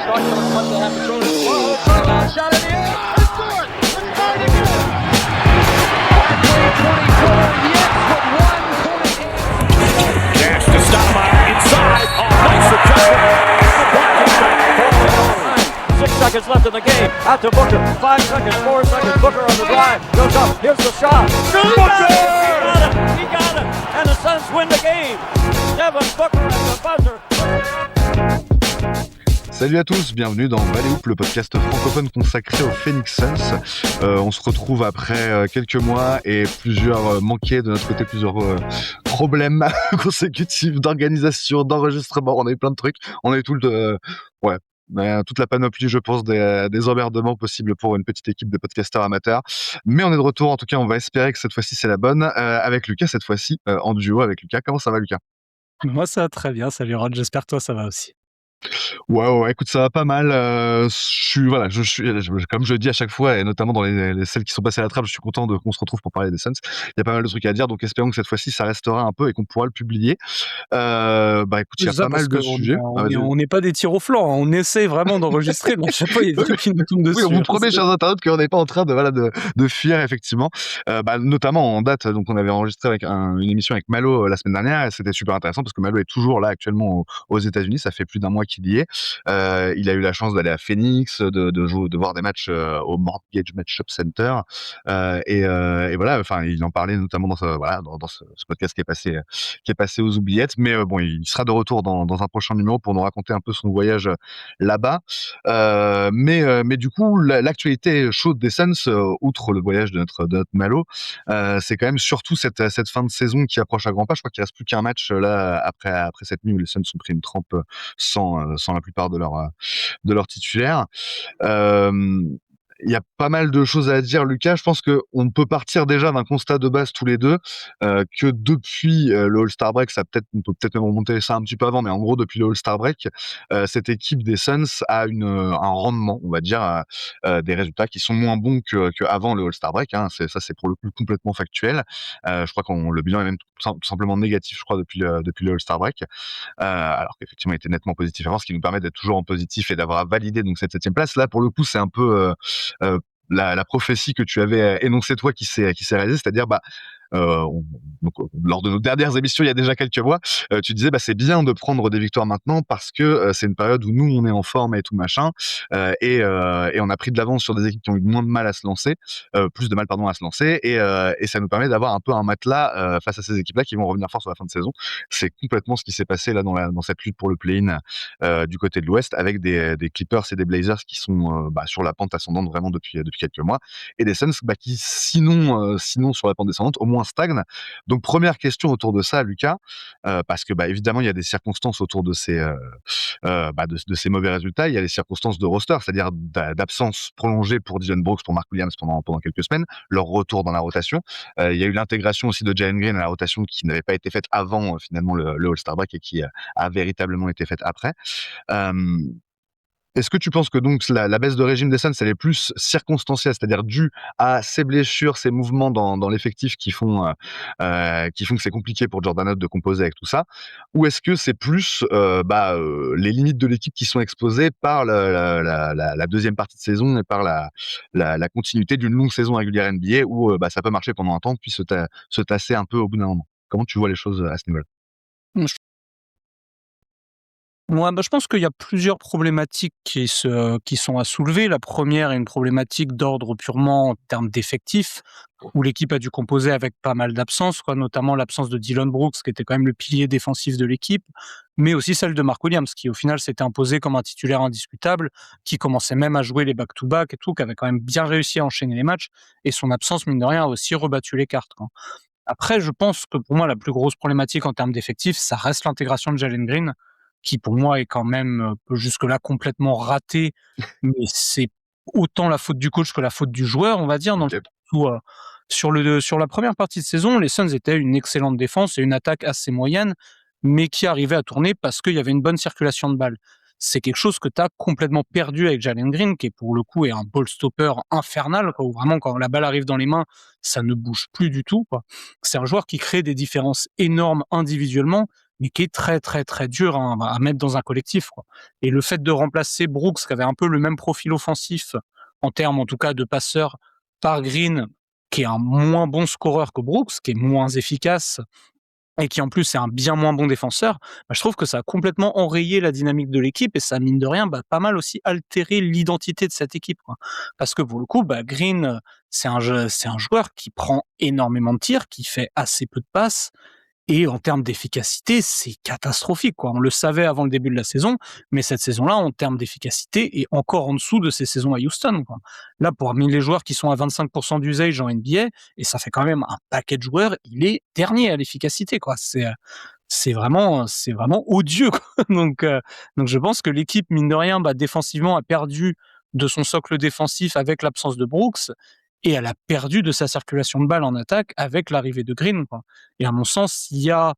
Stockton in front, they have control of the ball. Touchdown, shot in the air. Let's do it. Let's try it again. Barkley 24, yes, with 1 point in. Dash to Stoudemire inside. Oh, nice adjustment. 6 seconds left in the game. Out to Booker. 5 seconds, 4 seconds. Booker on the drive. Goes up. Here's the shot. Booker! He got it. And the Suns win the game. Devin Booker at the buzzer. Salut à tous, bienvenue dans Balley Hoop, le podcast francophone consacré aux Phoenix Suns. On se retrouve après quelques mois et plusieurs manqués de notre côté, plusieurs problèmes consécutifs d'organisation, d'enregistrement. On a eu plein de trucs. On a eu toute la panoplie, je pense, des emmerdements possibles pour une petite équipe de podcasteurs amateurs. Mais on est de retour, en tout cas, on va espérer que cette fois-ci c'est la bonne. Avec Lucas, cette fois-ci, en duo avec Lucas. Comment ça va, Lucas ? Moi, ça va très bien. Salut Rod, j'espère que toi, ça va aussi. Ouais, écoute, ça va pas mal. Comme je le dis à chaque fois, et notamment dans celles qui sont passées à la trappe, je suis content qu'on se retrouve pour parler des Suns. Il y a pas mal de trucs à dire, donc espérons que cette fois-ci, ça restera un peu et qu'on pourra le publier. Écoute, il y a pas mal de sujets. On n'est pas des tirs au flanc, hein. On essaie vraiment d'enregistrer, mais à chaque fois, il y a des trucs qui nous tombent dessus. Oui, on vous promet, chers internautes, qu'on n'est pas en train de fuir, effectivement. Notamment en date, donc on avait enregistré avec une émission avec Malo la semaine dernière, et c'était super intéressant parce que Malo est toujours là actuellement aux États-Unis. Ça fait plus d'un mois qu'il y est. Il a eu la chance d'aller à Phoenix, de voir des matchs au Mortgage Matchup Center, et voilà. Enfin, il en parlait notamment dans ce podcast qui est passé aux oubliettes. Mais bon, il sera de retour dans un prochain numéro pour nous raconter un peu son voyage là-bas. Mais du coup, l'actualité chaude des Suns, outre le voyage de notre Malo, c'est quand même surtout cette fin de saison qui approche à grands pas. Je crois qu'il reste plus qu'un match là après cette nuit où les Suns ont pris une trempe sans la plupart de leurs titulaires. Il y a pas mal de choses à dire, Lucas. Je pense qu'on peut partir déjà d'un constat de base tous les deux, que depuis le All-Star Break, on peut peut-être même remonter ça un petit peu avant, mais en gros, depuis le All-Star Break, cette équipe des Suns a un rendement, on va dire, des résultats qui sont moins bons qu'avant le All-Star Break, hein. C'est pour le coup complètement factuel. Je crois que le bilan est même tout simplement négatif, je crois, depuis le All-Star Break. Alors qu'effectivement, il était nettement positif avant, ce qui nous permet d'être toujours en positif et d'avoir validé donc cette 7e place. Là, pour le coup, c'est un peu la prophétie que tu avais énoncée toi qui s'est réalisée, c'est-à-dire lors de nos dernières émissions il y a déjà quelques mois, tu disais c'est bien de prendre des victoires maintenant parce que c'est une période où nous on est en forme et tout machin, et on a pris de l'avance sur des équipes qui ont eu moins de mal à se lancer, plus de mal à se lancer, et ça nous permet d'avoir un peu un matelas face à ces équipes-là qui vont revenir fort sur la fin de saison. C'est complètement ce qui s'est passé là dans cette lutte pour le play-in du côté de l'Ouest, avec des Clippers et des Blazers qui sont sur la pente ascendante vraiment depuis quelques mois, et des Suns qui sinon sur la pente descendante au moins stagne. Donc première question autour de ça, Lucas, parce que évidemment il y a des circonstances autour de ces de ces mauvais résultats. Il y a les circonstances de roster, c'est-à-dire d'absence prolongée pour Dillon Brooks, pour Mark Williams pendant quelques semaines, leur retour dans la rotation. Il y a eu l'intégration aussi de Jalen Green à la rotation qui n'avait pas été faite avant finalement le All-Star Break et qui a véritablement été faite après. Est-ce que tu penses que donc la baisse de régime des Suns, elle est plus circonstancielle, c'est-à-dire due à ces blessures, ces mouvements dans l'effectif qui font que c'est compliqué pour Jordan Howard de composer avec tout ça, ou est-ce que c'est plus les limites de l'équipe qui sont exposées par la deuxième partie de saison et par la continuité d'une longue saison régulière NBA où ça peut marcher pendant un temps puis se tasser un peu au bout d'un moment. Comment tu vois les choses à ce niveau-là ? Je pense qu'il y a plusieurs problématiques qui sont à soulever. La première est une problématique d'ordre purement en termes d'effectifs, où l'équipe a dû composer avec pas mal d'absences, notamment l'absence de Dillon Brooks, qui était quand même le pilier défensif de l'équipe, mais aussi celle de Mark Williams, qui au final s'était imposé comme un titulaire indiscutable, qui commençait même à jouer les back-to-back et tout, qui avait quand même bien réussi à enchaîner les matchs, et son absence, mine de rien, a aussi rebattu les cartes, quoi. Après, je pense que pour moi, la plus grosse problématique en termes d'effectifs, ça reste l'intégration de Jalen Green, qui pour moi est quand même jusque-là complètement raté, mais c'est autant la faute du coach que la faute du joueur, on va dire, dans le sens où sur la première partie de saison, les Suns étaient une excellente défense et une attaque assez moyenne, mais qui arrivait à tourner parce qu'il y avait une bonne circulation de balles. C'est quelque chose que tu as complètement perdu avec Jalen Green, qui pour le coup est un ball stopper infernal, où vraiment quand la balle arrive dans les mains, ça ne bouge plus du tout, quoi. C'est un joueur qui crée des différences énormes individuellement, mais qui est très, très, très dur à mettre dans un collectif, quoi. Et le fait de remplacer Brooks, qui avait un peu le même profil offensif, en termes en tout cas de passeur, par Green, qui est un moins bon scoreur que Brooks, qui est moins efficace, et qui en plus est un bien moins bon défenseur, je trouve que ça a complètement enrayé la dynamique de l'équipe et ça, mine de rien, pas mal aussi altéré l'identité de cette équipe, quoi. Parce que pour le coup, Green, c'est un joueur qui prend énormément de tirs, qui fait assez peu de passes, et en termes d'efficacité, c'est catastrophique, quoi. On le savait avant le début de la saison, mais cette saison-là, en termes d'efficacité, est encore en dessous de ses saisons à Houston, quoi. Là, parmi les joueurs qui sont à 25% d'usage en NBA, et ça fait quand même un paquet de joueurs, il est dernier à l'efficacité, quoi. C'est vraiment odieux, quoi. Donc je pense que l'équipe, mine de rien, défensivement, a perdu de son socle défensif avec l'absence de Brooks, et elle a perdu de sa circulation de balle en attaque avec l'arrivée de Green, quoi. Et à mon sens, il y a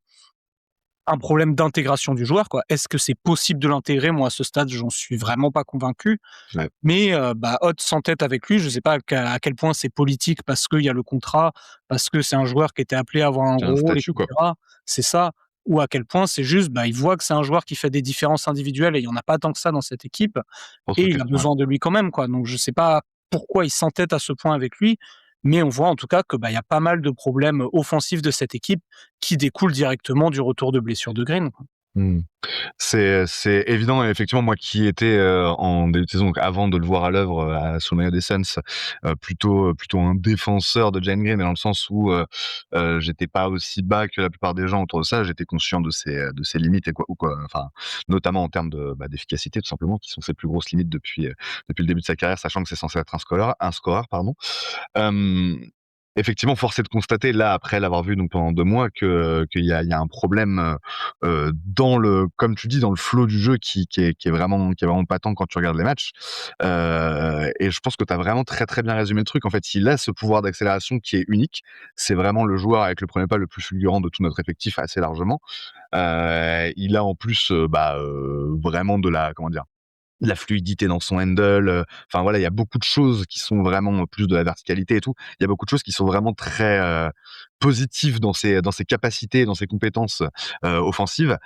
un problème d'intégration du joueur, quoi. Est-ce que c'est possible de l'intégrer? Moi, à ce stade, j'en suis vraiment pas convaincu. Ouais. Mais Hot s'entête avec lui. Je sais pas à quel point c'est politique parce qu'il y a le contrat, parce que c'est un joueur qui était appelé à avoir un C'est un gros rôle, statut, quoi. etc. C'est ça. Ou à quel point c'est juste, il voit que c'est un joueur qui fait des différences individuelles et il y en a pas tant que ça dans cette équipe. Autre Et il a question, ouais. besoin de lui quand même, quoi. Donc je sais pas pourquoi il s'entête à ce point avec lui, mais on voit en tout cas que il y a pas mal de problèmes offensifs de cette équipe qui découlent directement du retour de blessure de Green, quoi. Mmh. C'est évident et effectivement, moi qui étais, en début de saison, donc avant de le voir à l'œuvre, sous le maillot des Suns, plutôt un défenseur de Jalen Green, mais dans le sens où, j'étais pas aussi bas que la plupart des gens autour de ça. J'étais conscient de ses limites et quoi, enfin, notamment en termes d'efficacité tout simplement, qui sont ses plus grosses limites depuis le début de sa carrière, sachant que c'est censé être un scoreur, pardon. Hem, Effectivement, force est de constater, là, après l'avoir vu donc pendant 2 mois, qu'il y a un problème, dans le comme tu dis, dans le flow du jeu qui est vraiment patent quand tu regardes les matchs. Et je pense que tu as vraiment très, très bien résumé le truc. En fait, il a ce pouvoir d'accélération qui est unique. C'est vraiment le joueur avec le premier pas le plus fulgurant de tout notre effectif, assez largement. Il a en plus, vraiment de la fluidité dans son handle, enfin voilà, il y a beaucoup de choses qui sont vraiment plus de la verticalité et tout. Il y a beaucoup de choses qui sont vraiment très, positives dans ses capacités, dans ses compétences, offensives.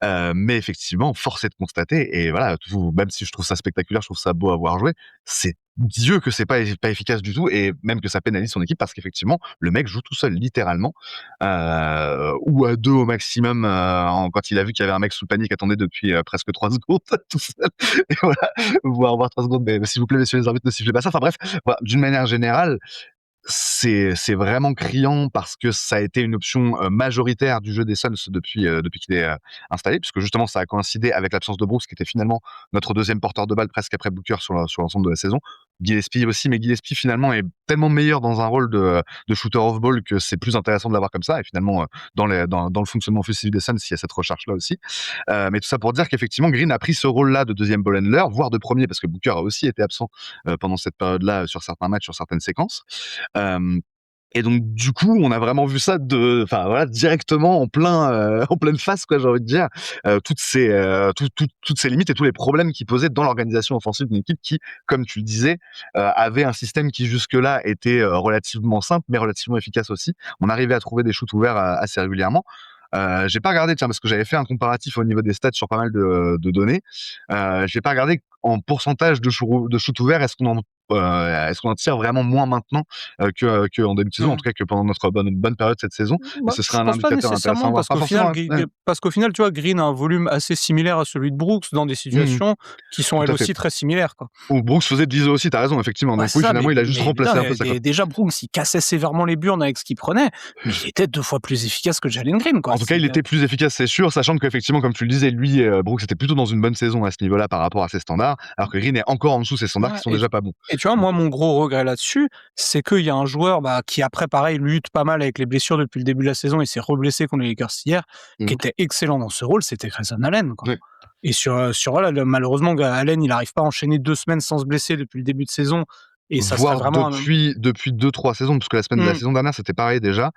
Mais effectivement, force est de constater et voilà, tout même si je trouve ça spectaculaire, je trouve ça beau à voir jouer, c'est Dieu que c'est pas efficace du tout et même que ça pénalise son équipe parce qu'effectivement, le mec joue tout seul littéralement, ou à 2 au maximum, quand il a vu qu'il y avait un mec sous le panier qui attendait depuis, presque 3 secondes tout seul et voilà, voire 3 secondes, mais s'il vous plaît, messieurs les arbitres, ne sifflez pas ça. Enfin bref, voilà, d'une manière générale, c'est vraiment criant parce que ça a été une option, majoritaire du jeu des Suns depuis qu'il est, installé, puisque justement ça a coïncidé avec l'absence de Brooks qui était finalement notre 2e porteur de balle presque après Booker sur l'ensemble de la saison. Gillespie aussi, mais Gillespie finalement est tellement meilleur dans un rôle de shooter off ball que c'est plus intéressant de l'avoir comme ça et finalement, dans le fonctionnement offensif des Suns, il y a cette recherche-là aussi. Mais tout ça pour dire qu'effectivement Green a pris ce rôle-là de 2e ball handler, voire de 1er parce que Booker a aussi été absent, pendant cette période-là, sur certains matchs, sur certaines séquences. Hem Et donc du coup, on a vraiment vu ça directement en pleine face quoi, j'ai envie de dire. Toutes ces limites et tous les problèmes qu'il posait dans l'organisation offensive d'une équipe qui, comme tu le disais, avait un système qui jusque-là était, relativement simple, mais relativement efficace aussi. On arrivait à trouver des shoots ouverts, assez régulièrement. J'ai pas regardé, tiens, parce que j'avais fait un comparatif au niveau des stats sur pas mal de données. J'ai pas regardé en pourcentage de shoot ouverts, est-ce qu'on en tire vraiment moins maintenant, qu'en début de saison, en tout cas que pendant notre bonne période cette saison? Et ce Je serait un pense pas indicateur intéressant à nécessairement voir. Pas forcément, ouais. parce qu'au final, tu vois, Green a un volume assez similaire à celui de Brooks dans des Mmh. situations qui sont elles Tout à fait. aussi très similaires, quoi. Ou Brooks faisait de l'ISO aussi, tu as raison, effectivement. Ouais, Donc c'est oui, ça, finalement, il a juste remplacé un peu ça, quoi. déjà Brooks, il cassait sévèrement les burnes avec ce qu'il prenait, mais il était 2 fois plus efficace que Jalen Green, quoi. En tout cas, il était plus efficace, c'est sûr, sachant qu'effectivement, comme tu le disais, lui, Brooks était plutôt dans une bonne saison à ce niveau-là par rapport à ses standards, alors que Green est encore en dessous de ses standards Ouais, qui sont déjà pas bons. et tu vois, moi, mon gros regret là-dessus, c'est qu'il y a un joueur, qui après, pareil, lutte pas mal avec les blessures depuis le début de la saison et s'est reblessé contre les Lakers hier, Mmh qui mh. était excellent dans ce rôle, c'était Grayson Allen, quoi. Ouais. Et malheureusement, Allen, il arrive pas à enchaîner 2 semaines sans se blesser depuis le début de saison et ça serait voire vraiment depuis 2-3 saisons, parce que la Mmh. saison dernière, c'était pareil déjà.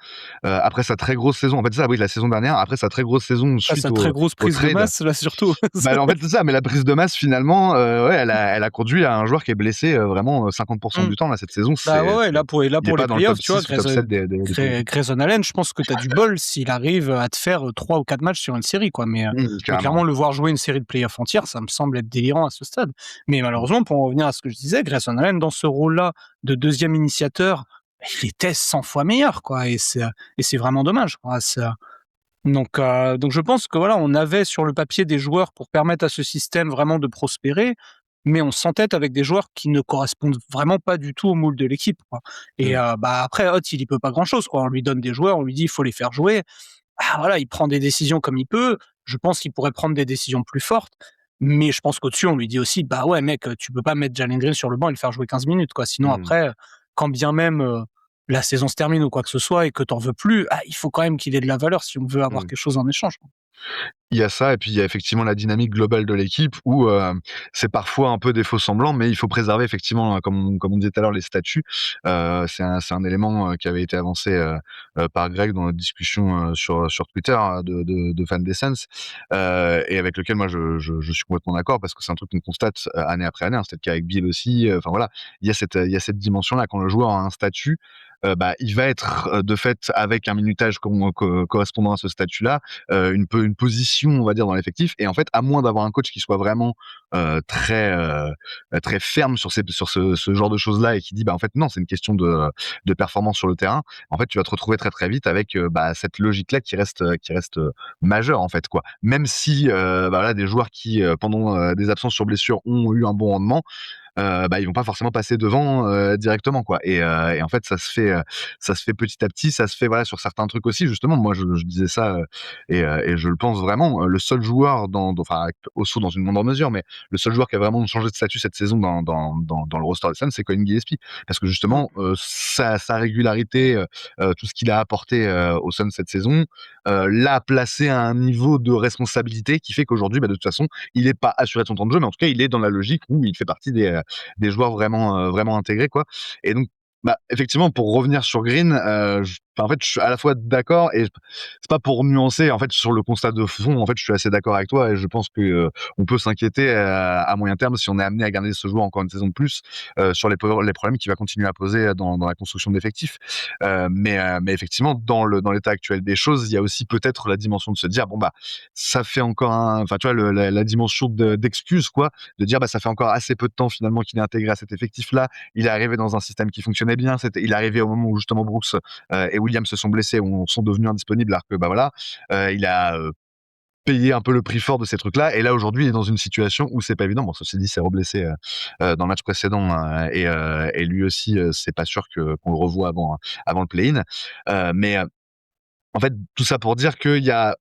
Après sa très grosse saison, en fait, c'est ça, oui, la saison dernière, après sa très grosse saison Ah, suite sa très grosse au prise de trade. masse là surtout. Bah, en fait, c'est ça, mais la prise de masse finalement, ouais, elle a conduit à un joueur qui est blessé, vraiment, 50% Mmh. du temps là, cette saison. Bah, ouais, ouais, là Il est pour les pas dans le top playoffs, tu vois, 6 ou top 7 des playoffs. Grayson Allen, je pense que tu as du bol s'il arrive à te faire, 3 ou 4 matchs sur une série, quoi, mais Carrément, clairement ouais. le voir jouer une série de playoffs entière, ça me semble être délirant à ce stade. Mais Mmh. malheureusement, pour en revenir à ce que je disais, Grayson Allen dans ce rôle-là de 2e initiateur, il était 100 fois meilleur, quoi, et c'est vraiment dommage, quoi. Donc je pense que voilà, on avait sur le papier des joueurs pour permettre à ce système vraiment de prospérer, mais on s'entête avec des joueurs qui ne correspondent vraiment pas du tout au moule de l'équipe, quoi. Et Mmh. bah, après Hott, il y peut pas grand-chose, quoi. On lui donne des joueurs, on lui dit: «Il faut les faire jouer». Ah voilà, il prend des décisions comme il peut. Je pense qu'il pourrait prendre des décisions plus fortes, mais je pense qu'au-dessus, on lui dit aussi: «Bah ouais mec, tu peux pas mettre Jalen Green sur le banc et le faire jouer 15 minutes, quoi. Sinon Mmh. après, quand bien même, la saison se termine ou quoi que ce soit et que tu en veux plus, ah, il faut quand même qu'il ait de la valeur si on veut avoir Mmh. quelque chose en échange». Il y a ça et puis il y a effectivement la dynamique globale de l'équipe où, c'est parfois un peu des faux semblants, mais il faut préserver effectivement, comme on disait tout à l'heure, les statuts. C'est un élément, qui avait été avancé, par Greg dans notre discussion, sur Twitter, de fans d'Essence, et avec lequel moi je suis complètement d'accord parce que c'est un truc qu'on constate, année après année, hein. C'est le cas avec Bill aussi, enfin voilà. Il y a cette dimension-là. Quand le joueur a un statut, bah, il va être, de fait, avec un minutage correspondant à ce statut-là, une position, on va dire, dans l'effectif. Et en fait, à moins d'avoir un coach qui soit vraiment très ferme sur ce genre de choses-là et qui dit, bah, en fait, non, c'est une question de performance sur le terrain. En fait, tu vas te retrouver très très vite avec bah, cette logique-là qui reste majeure, en fait, quoi. Même si bah, voilà, des joueurs qui, pendant des absences sur blessure, ont eu un bon rendement, bah, ils vont pas forcément passer devant, directement, quoi. Et en fait, ça se fait petit à petit, ça se fait, voilà, sur certains trucs aussi, justement. Moi, je disais ça, et je le pense vraiment, le seul joueur enfin, Osso dans une moindre mesure, mais le seul joueur qui a vraiment changé de statut cette saison dans le roster des Suns, c'est Colin Gillespie. Parce que Mmh. justement, sa régularité, tout ce qu'il a apporté, aux Suns cette saison, l'a placé à un niveau de responsabilité qui fait qu'aujourd'hui, bah, de toute façon, il est pas assuré de son temps de jeu, mais en tout cas, il est dans la logique où il fait partie des joueurs vraiment intégrés, quoi. Et donc, bah, effectivement, pour revenir sur Green, en fait, je suis à la fois d'accord et c'est pas pour nuancer, en fait, sur le constat de fond, en fait, je suis assez d'accord avec toi et je pense que, on peut s'inquiéter, à moyen terme si on est amené à garder ce joueur encore une saison de plus, sur les problèmes qu'il va continuer à poser, dans la construction de l'effectif. Mais effectivement, dans l'état actuel des choses, il y a aussi peut-être la dimension de se dire: «Bon, bah, ça fait encore enfin, tu vois, la dimension d'excuse, quoi, de dire: «Bah, ça fait encore assez peu de temps finalement qu'il est intégré à cet effectif-là. Il est arrivé dans un système qui fonctionnait bien. Il est arrivé au moment où justement Brooks, et Williams se sont blessés ou sont devenus indisponibles alors que, bah, voilà, il a, payé un peu le prix fort de ces trucs-là et là aujourd'hui il est dans une situation où c'est pas évident. Bon, ceci dit, il s'est reblessé, dans le match précédent, et lui aussi, c'est pas sûr qu'on le revoie avant le play-in. Mais en fait, tout ça pour dire qu'il y a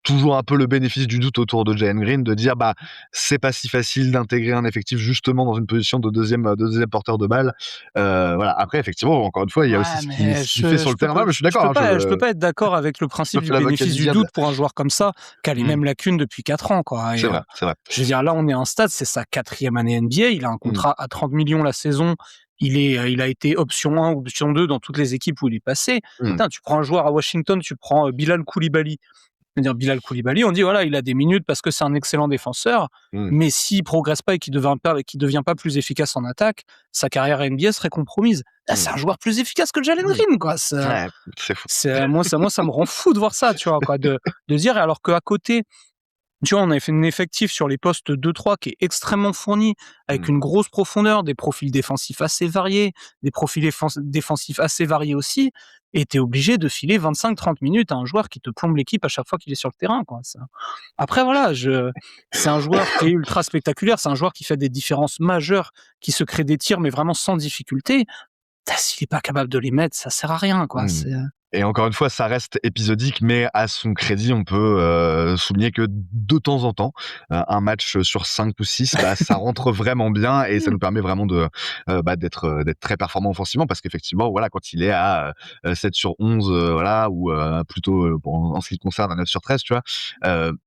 toujours un peu le bénéfice du doute autour de Jalen Green, de dire, bah, c'est pas si facile d'intégrer un effectif justement dans une position de deuxième porteur de balle. Voilà. Après, effectivement, encore une fois, il y a aussi Ouais, ce qu'il fait sur le terrain. Ouais, mais je suis d'accord, hein, je peux pas être d'accord avec le je me principe du fais l'avocat bénéfice du du diable. doute pour un joueur comme ça, qui a les Mmh. mêmes lacunes depuis 4 ans, quoi. C'est vrai, c'est vrai. Je veux dire, là, on est à un stade, c'est sa 4e année NBA, il a un Mmh. contrat à 30 millions la saison, il a été option 1 ou option 2 dans toutes les équipes où il est passé. Mmh. Putain, tu prends un joueur à Washington, tu prends, Bilal Koulibaly. C'est-à-dire Bilal Koulibaly, on dit voilà, il a des minutes parce que c'est un excellent défenseur, Mmh. mais s'il progresse pas et qu'il devient pas plus efficace en attaque, sa carrière NBA serait compromise. Là, c'est Mmh. un joueur plus efficace que Jalen Mmh. Green, quoi. Ouais, c'est fou. Moi, ça me rend fou de voir ça, tu vois, quoi, de dire alors qu'à côté, tu vois, on avait fait un effectif sur les postes 2-3 qui est extrêmement fourni, avec Mmh. une grosse profondeur, des profils défensifs assez variés, des profils défensifs assez variés aussi, et tu es obligé de filer 25-30 minutes à un joueur qui te plombe l'équipe à chaque fois qu'il est sur le terrain, quoi. Après, voilà, c'est un joueur qui est ultra spectaculaire, c'est un joueur qui fait des différences majeures, qui se crée des tirs, mais vraiment sans difficulté. S'il est pas capable de les mettre, ça sert à rien, quoi. Mmh. Et encore une fois, ça reste épisodique, mais à son crédit, on peut, souligner que de temps en temps, un match sur 5 ou 6, bah, ça rentre vraiment bien et ça nous permet vraiment bah, d'être très performant offensivement parce qu'effectivement, voilà, quand il est à, 7 sur 11, voilà, ou, plutôt, bon, en ce qui le concerne à 9 sur 13, tu vois?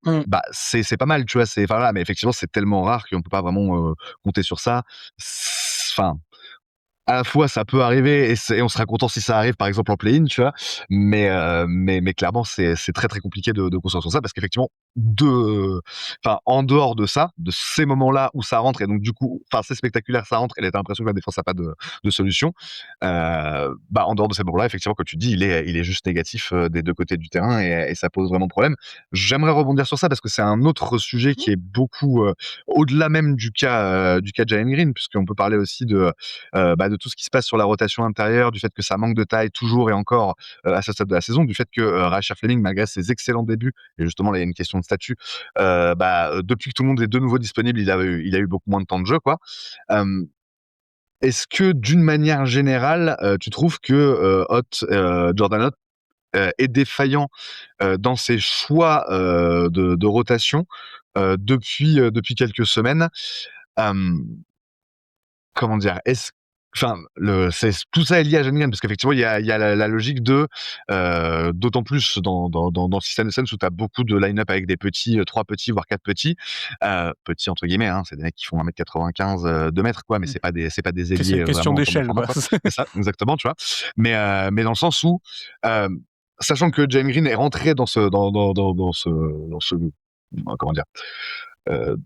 Mmh. Bah, c'est pas mal, tu vois? Enfin, voilà, mais effectivement, c'est tellement rare qu'on peut pas vraiment, compter sur ça. Enfin, à la fois ça peut arriver et on sera content si ça arrive par exemple en play-in, tu vois, mais clairement c'est très très compliqué de construire sur ça parce qu'effectivement enfin en dehors de ça, de ces moments-là où ça rentre et donc du coup, enfin c'est spectaculaire, ça rentre et t'as l'impression que la défense a pas de solution. Bah en dehors de ces moments-là, effectivement, comme tu dis, il est juste négatif des deux côtés du terrain et ça pose vraiment problème. J'aimerais rebondir sur ça parce que c'est un autre sujet qui est beaucoup au-delà même du cas Jalen Green, puisqu'on peut parler aussi de tout ce qui se passe sur la rotation intérieure, du fait que ça manque de taille toujours et encore à ce stade de la saison, du fait que Rasher Fleming, malgré ses excellents débuts, et justement là il y a une question de statut, depuis que tout le monde est de nouveau disponible, il a eu beaucoup moins de temps de jeu, quoi. Euh, Est-ce que d'une manière générale, tu trouves que Jordan Hott est défaillant dans ses choix de rotation depuis quelques semaines? Euh, Comment dire? Enfin, c'est tout ça est lié à Jalen Green parce qu'effectivement il y a la logique d'autant plus dans le système de Suns où tu as beaucoup de line-up avec des petits, 3 petits voire 4 petits, petits entre guillemets, hein, c'est des mecs qui font 1,95 m, 2 mètres quoi, mais c'est pas des C'est ailiers, une question vraiment comme on d'échelle, prend quoi. quoi. C'est ça, exactement, tu vois? Mais dans le sens où, sachant que Jalen Green est rentré dans ce comment dire? Heu,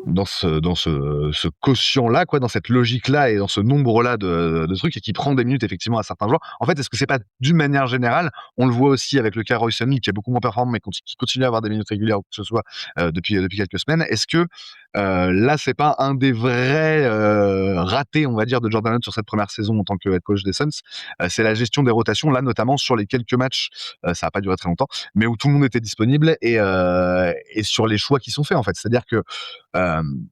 dans ce quotient-là, quoi, dans cette logique-là et dans ce nombre-là de trucs et qui prend des minutes effectivement à certains joueurs. En fait, est-ce que c'est pas d'une manière générale, on le voit aussi avec le cas Royce O'Neal qui est beaucoup moins performant mais qui continue à avoir des minutes régulières ou que ce soit depuis quelques semaines. Est-ce que là, c'est pas un des vrais ratés, on va dire, de Jordan Howard sur cette première saison en tant que head coach des Suns? C'est la gestion des rotations, là notamment sur les quelques matchs, ça a pas duré très longtemps, mais où tout le monde était disponible et sur les choix qui sont faits en fait. C'est-à-dire que Hem,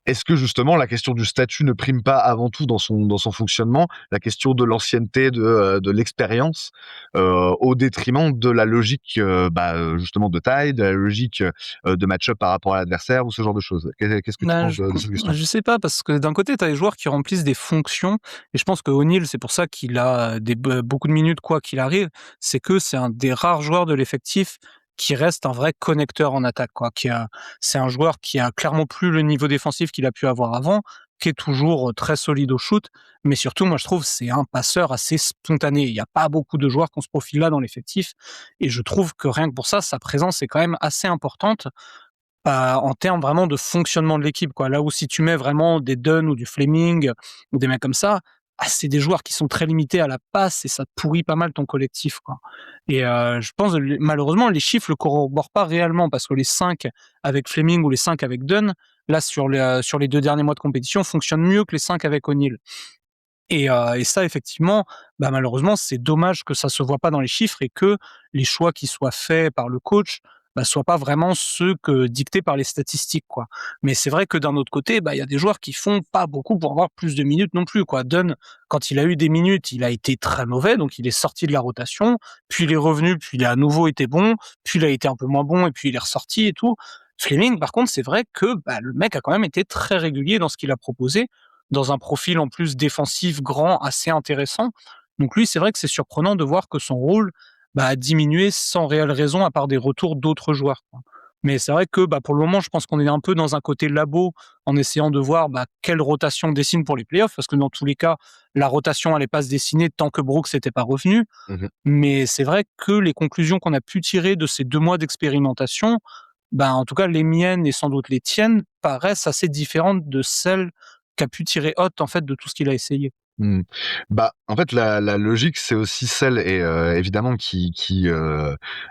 est-ce que justement la question du statut ne prime pas avant tout dans son fonctionnement, la question de l'ancienneté, de l'expérience, au détriment de la logique, justement de taille, de la logique, de match-up par rapport à l'adversaire ou ce genre de choses? Qu'est-ce que tu Bah, penses de cette question? je sais pas parce que d'un côté, tu as les joueurs qui remplissent des fonctions et je pense que O'Neal, c'est pour ça qu'il a beaucoup de minutes quoi qu'il arrive, c'est que c'est un des rares joueurs de l'effectif qui reste un vrai connecteur en attaque, quoi. C'est un joueur qui a clairement plus le niveau défensif qu'il a pu avoir avant, qui est toujours très solide au shoot, mais surtout, moi, je trouve, c'est un passeur assez spontané. Il y a pas beaucoup de joueurs qui ont ce profil-là dans l'effectif et je trouve que rien que pour ça, sa présence est quand même assez importante. En termes vraiment de fonctionnement de l'équipe, quoi. Là où si tu mets vraiment des Dunn ou du Fleming ou des mecs comme ça, c'est des joueurs qui sont très limités à la passe et ça te pourrit pas mal ton collectif, quoi. Et je pense malheureusement les chiffres le corroborent pas réellement parce que les 5 avec Fleming ou les 5 avec Dunn, là sur les 2 derniers mois de compétition fonctionnent mieux que les 5 avec O'Neal. Et ça effectivement, malheureusement, c'est dommage que ça se voit pas dans les chiffres et que les choix qui soient faits par le coach, soient pas vraiment ceux que dictés par les statistiques, quoi. Mais c'est vrai que d'un autre côté, il y a des joueurs qui font pas beaucoup pour avoir plus de minutes non plus, quoi. Dunn, quand il a eu des minutes, il a été très mauvais, donc il est sorti de la rotation, puis il est revenu, puis il a à nouveau été bon, puis il a été un peu moins bon et puis il est ressorti et tout. Fleming, par contre, c'est vrai que, le mec a quand même été très régulier dans ce qu'il a proposé dans un profil en plus défensif grand assez intéressant. Donc lui, c'est vrai que c'est surprenant de voir que son rôle a diminué sans réelle raison à part des retours d'autres joueurs, quoi. Mais c'est vrai que pour le moment, je pense qu'on est un peu dans un côté labo en essayant de voir quelle rotation dessine pour les playoffs, parce que dans tous les cas, la rotation n'allait pas se dessiner tant que Brooks n'était pas revenu. Mmh. Mais c'est vrai que les conclusions qu'on a pu tirer de ces 2 mois d'expérimentation, en tout cas les miennes et sans doute les tiennes, paraissent assez différentes de celles qu'a pu tirer Hott, en fait, de tout ce qu'il a essayé. Mmh. En fait, la logique, c'est aussi celle et évidemment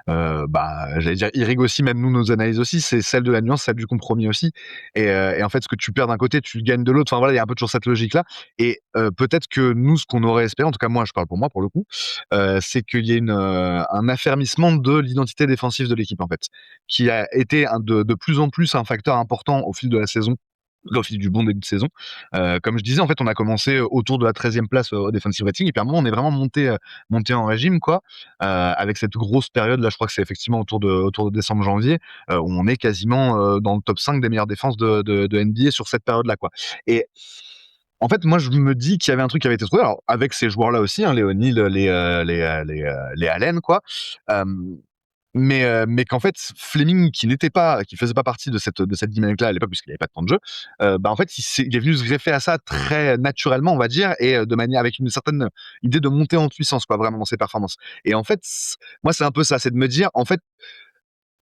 j'allais dire irrigue aussi même nous nos analyses aussi, c'est celle de la nuance, celle du compromis aussi et en fait, ce que tu perds d'un côté, tu le gagnes de l'autre. Enfin voilà, il y a un peu toujours cette logique-là et peut-être que nous, ce qu'on aurait espéré, en tout cas moi, je parle pour moi pour le coup, c'est qu'il y ait un affermissement de l'identité défensive de l'équipe, en fait, qui a été de plus en plus un facteur important au fil de la saison, au fil du bon début de saison. Comme je disais, en fait, on a commencé autour de la 13e place au defensive rating et puis à un moment, on est vraiment monté en régime, quoi, avec cette grosse période, là, je crois que c'est effectivement autour de décembre-janvier, où on est quasiment dans le top 5 des meilleures défenses de NBA sur cette période-là, quoi. Et en fait, moi, je me dis qu'il y avait un truc qui avait été trouvé, alors avec ces joueurs-là aussi, hein, les O'Neal, les Allen, quoi. mais qu'en fait, Fleming, qui faisait pas partie de cette dynamique-là à l'époque, puisqu'il avait pas de temps de jeu, bah, en fait, il est venu se greffer à ça très naturellement, on va dire, et de manière avec une certaine idée de monter en puissance, quoi, vraiment dans ses performances. Et en fait, moi, c'est un peu ça, c'est de me dire, en fait,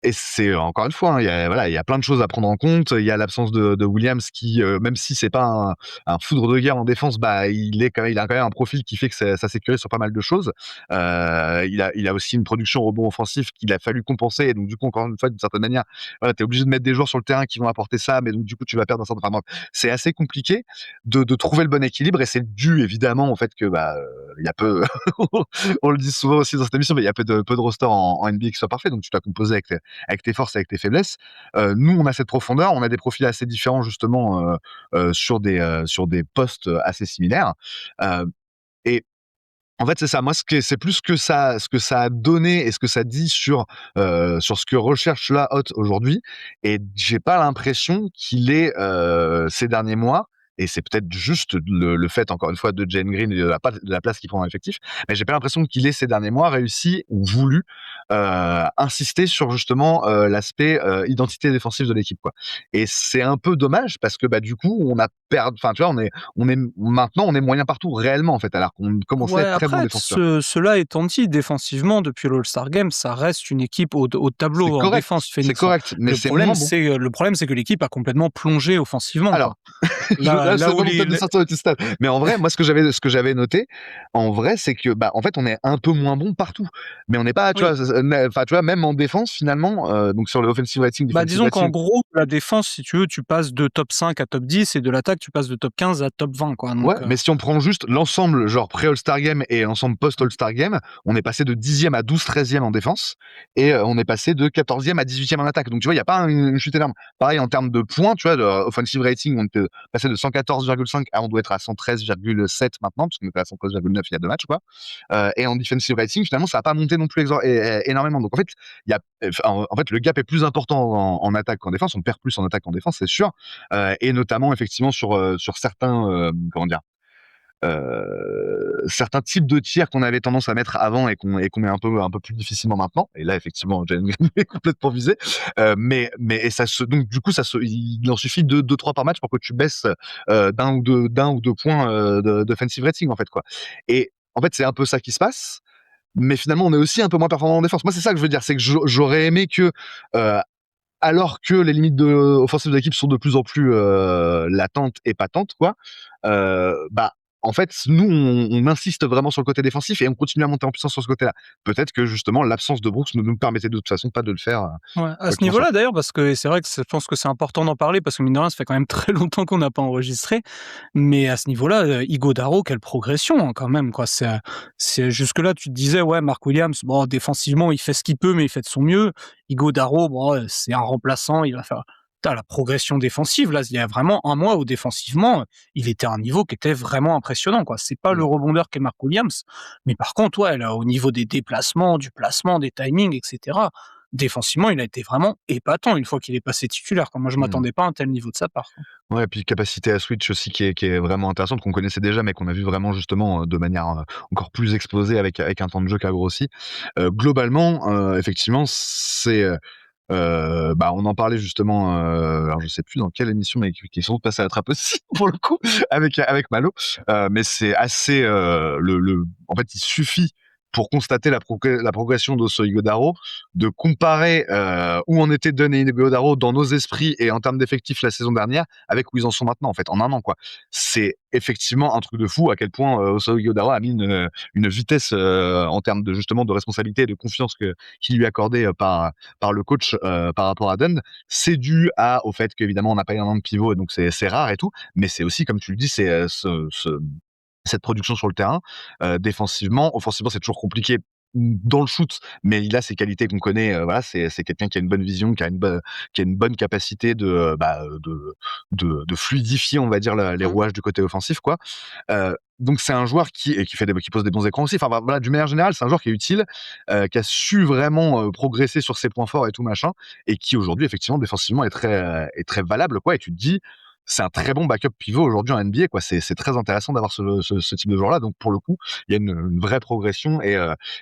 et c'est encore une fois, hein, il y a plein de choses à prendre en compte. Il y a l'absence de Williams qui, même si c'est pas un foudre de guerre en défense, bah, il a quand même un profil qui fait que ça sécurise sur pas mal de choses. Il a aussi une production rebond offensif qu'il a fallu compenser, et donc du coup, encore une fois, d'une certaine manière, voilà, tu es obligé de mettre des joueurs sur le terrain qui vont apporter ça, mais donc du coup, tu vas perdre un certain, enfin, bref, c'est assez compliqué de trouver le bon équilibre, et c'est dû évidemment au fait que, bah, il y a peu on le dit souvent aussi dans cette émission, mais il y a peu de rosters en NBA qui soient parfaits, donc tu dois composer avec tes forces, avec tes faiblesses. Nous, on a cette profondeur, on a des profils assez différents justement sur des postes assez similaires. Et en fait, c'est ça. Moi, c'est plus ce que ça a donné et ce que ça dit sur ce que recherche la Hot aujourd'hui. Et j'ai pas l'impression qu'il est ces derniers mois. Et c'est peut-être juste le fait, encore une fois, de Jalen Green et de la place qu'il prend dans l'effectif. Mais j'ai pas l'impression qu'il ait ces derniers mois réussi ou voulu insister sur justement l'aspect identité défensive de l'équipe, quoi. Et c'est un peu dommage parce que bah du coup on a perdu. Enfin, tu vois, maintenant on est moyen partout réellement en fait, alors qu'on commençait à Ouais, être très bon après, défenseur. cela étant dit, défensivement, depuis l'All-Star Game, ça reste une équipe au C'est tableau en correct, défense, c'est Phoenix, hein. correct, mais c'est moins bon. Le problème, c'est que l'équipe a complètement plongé offensivement, Alors, quoi. Là, ça là où demande peut-être de les sortir de tes stats. Mais en vrai, moi, ce que j'avais noté, en vrai, c'est que, bah, en fait, on est un peu moins bon partout. Mais on n'est pas, tu oui. vois, enfin, tu vois, même en défense, finalement, donc sur le offensive rating, Bah, defensive disons qu'en rating. gros, la défense, si tu veux, tu passes de top 5 à top 10 et de l'attaque, tu passes de top 15 à top 20, quoi. Ouais, Donc, mais si on prend juste l'ensemble, genre pré-All-Star Game et l'ensemble post-All-Star Game, on est passé de 10e à 12-13e en défense, et on est passé de 14e à 18e en attaque. Donc tu vois, il n'y a pas une chute énorme. Pareil en termes de points, tu vois, de offensive rating, on est passé de 114,5 à on doit être à 113,7 maintenant, parce qu'on était à 113,9 il y a 2 matchs, quoi. Et en defensive rating, finalement, ça n'a pas monté non plus énormément. Donc en fait, il y a, en fait, le gap est plus important en attaque qu'en défense. On perd plus en attaque qu'en défense, c'est sûr. Et notamment effectivement sur certains, comment dire, certains types de tirs qu'on avait tendance à mettre avant et qu'on met un peu plus difficilement maintenant. Et là, effectivement, Jalen Green est complètement visé. Mais et donc du coup, il en suffit de 2-3 par match pour que tu baisses d'un ou deux points de defensive rating, en fait, quoi. Et en fait, c'est un peu ça qui se passe. Mais finalement, on est aussi un peu moins performant en défense. Moi, c'est ça que je veux dire, c'est que j'aurais aimé que, euh, alors que les limites offensives de l'équipe sont de plus en plus latentes et patentes, quoi, bah, en fait, nous, on insiste vraiment sur le côté défensif et on continue à monter en puissance sur ce côté-là. Peut-être que justement, l'absence de Brooks ne nous permettait de toute façon pas de le faire, ouais, à quoi ce qu'il en soit. niveau-là d'ailleurs, parce que c'est vrai que je pense que c'est important d'en parler parce que mine de rien, ça fait quand même très longtemps qu'on n'a pas enregistré. Mais à ce niveau-là, Ighodaro, quelle progression hein, quand même, quoi. Jusque-là, tu te disais, ouais, Mark Williams, bon, défensivement, il fait ce qu'il peut, mais il fait de son mieux. Ighodaro, bon, c'est un remplaçant, il va faire. Putain, la progression défensive, là, il y a vraiment un mois où défensivement, il était à un niveau qui était vraiment impressionnant, quoi. C'est pas le Mmh. rebondeur qu'est Mark Williams, mais par contre, ouais, là, au niveau des déplacements, du placement, des timings, etc. Défensivement, il a été vraiment épatant une fois qu'il est passé titulaire, quoi. Moi, je Mmh. m'attendais pas à un tel niveau de sa part, quoi. Ouais, et puis capacité à switch aussi qui est vraiment intéressante, qu'on connaissait déjà, mais qu'on a vu vraiment justement de manière encore plus explosée avec un temps de jeu qui a grossi. Globalement, effectivement, bah, on en parlait justement, alors je sais plus dans quelle émission, mais qui sont passés à la trappe aussi pour le coup, avec Malo. Mais c'est assez, en fait, il suffit pour constater la progression d'Oso Ighodaro, de comparer où en était Dunn et Ighodaro dans nos esprits et en termes d'effectifs la saison dernière, avec où ils en sont maintenant, en fait, en un an, quoi. C'est effectivement un truc de fou à quel point Oso Ighodaro a mis une vitesse en termes de justement de responsabilité et de confiance qu'il lui accordait par le coach par rapport à Dunn. C'est dû au fait qu'évidemment on n'a pas eu un an de pivot, et donc c'est rare et tout, mais c'est aussi, comme tu le dis, c'est cette production sur le terrain. Défensivement, offensivement, c'est toujours compliqué dans le shoot, mais il a ses qualités qu'on connaît. Voilà, c'est quelqu'un qui a une bonne vision, qui a une bonne capacité de fluidifier, on va dire, les Mmh. rouages du côté offensif, quoi. Donc c'est un joueur qui pose des bons écrans aussi. Enfin voilà, d'une manière générale, c'est un joueur qui est utile, qui a su vraiment progresser sur ses points forts et tout machin, et qui aujourd'hui effectivement défensivement est très valable, quoi. Et tu te dis, c'est un très bon backup pivot aujourd'hui en NBA, quoi. C'est très intéressant d'avoir ce type de joueur-là. Donc pour le coup, il y a une vraie progression et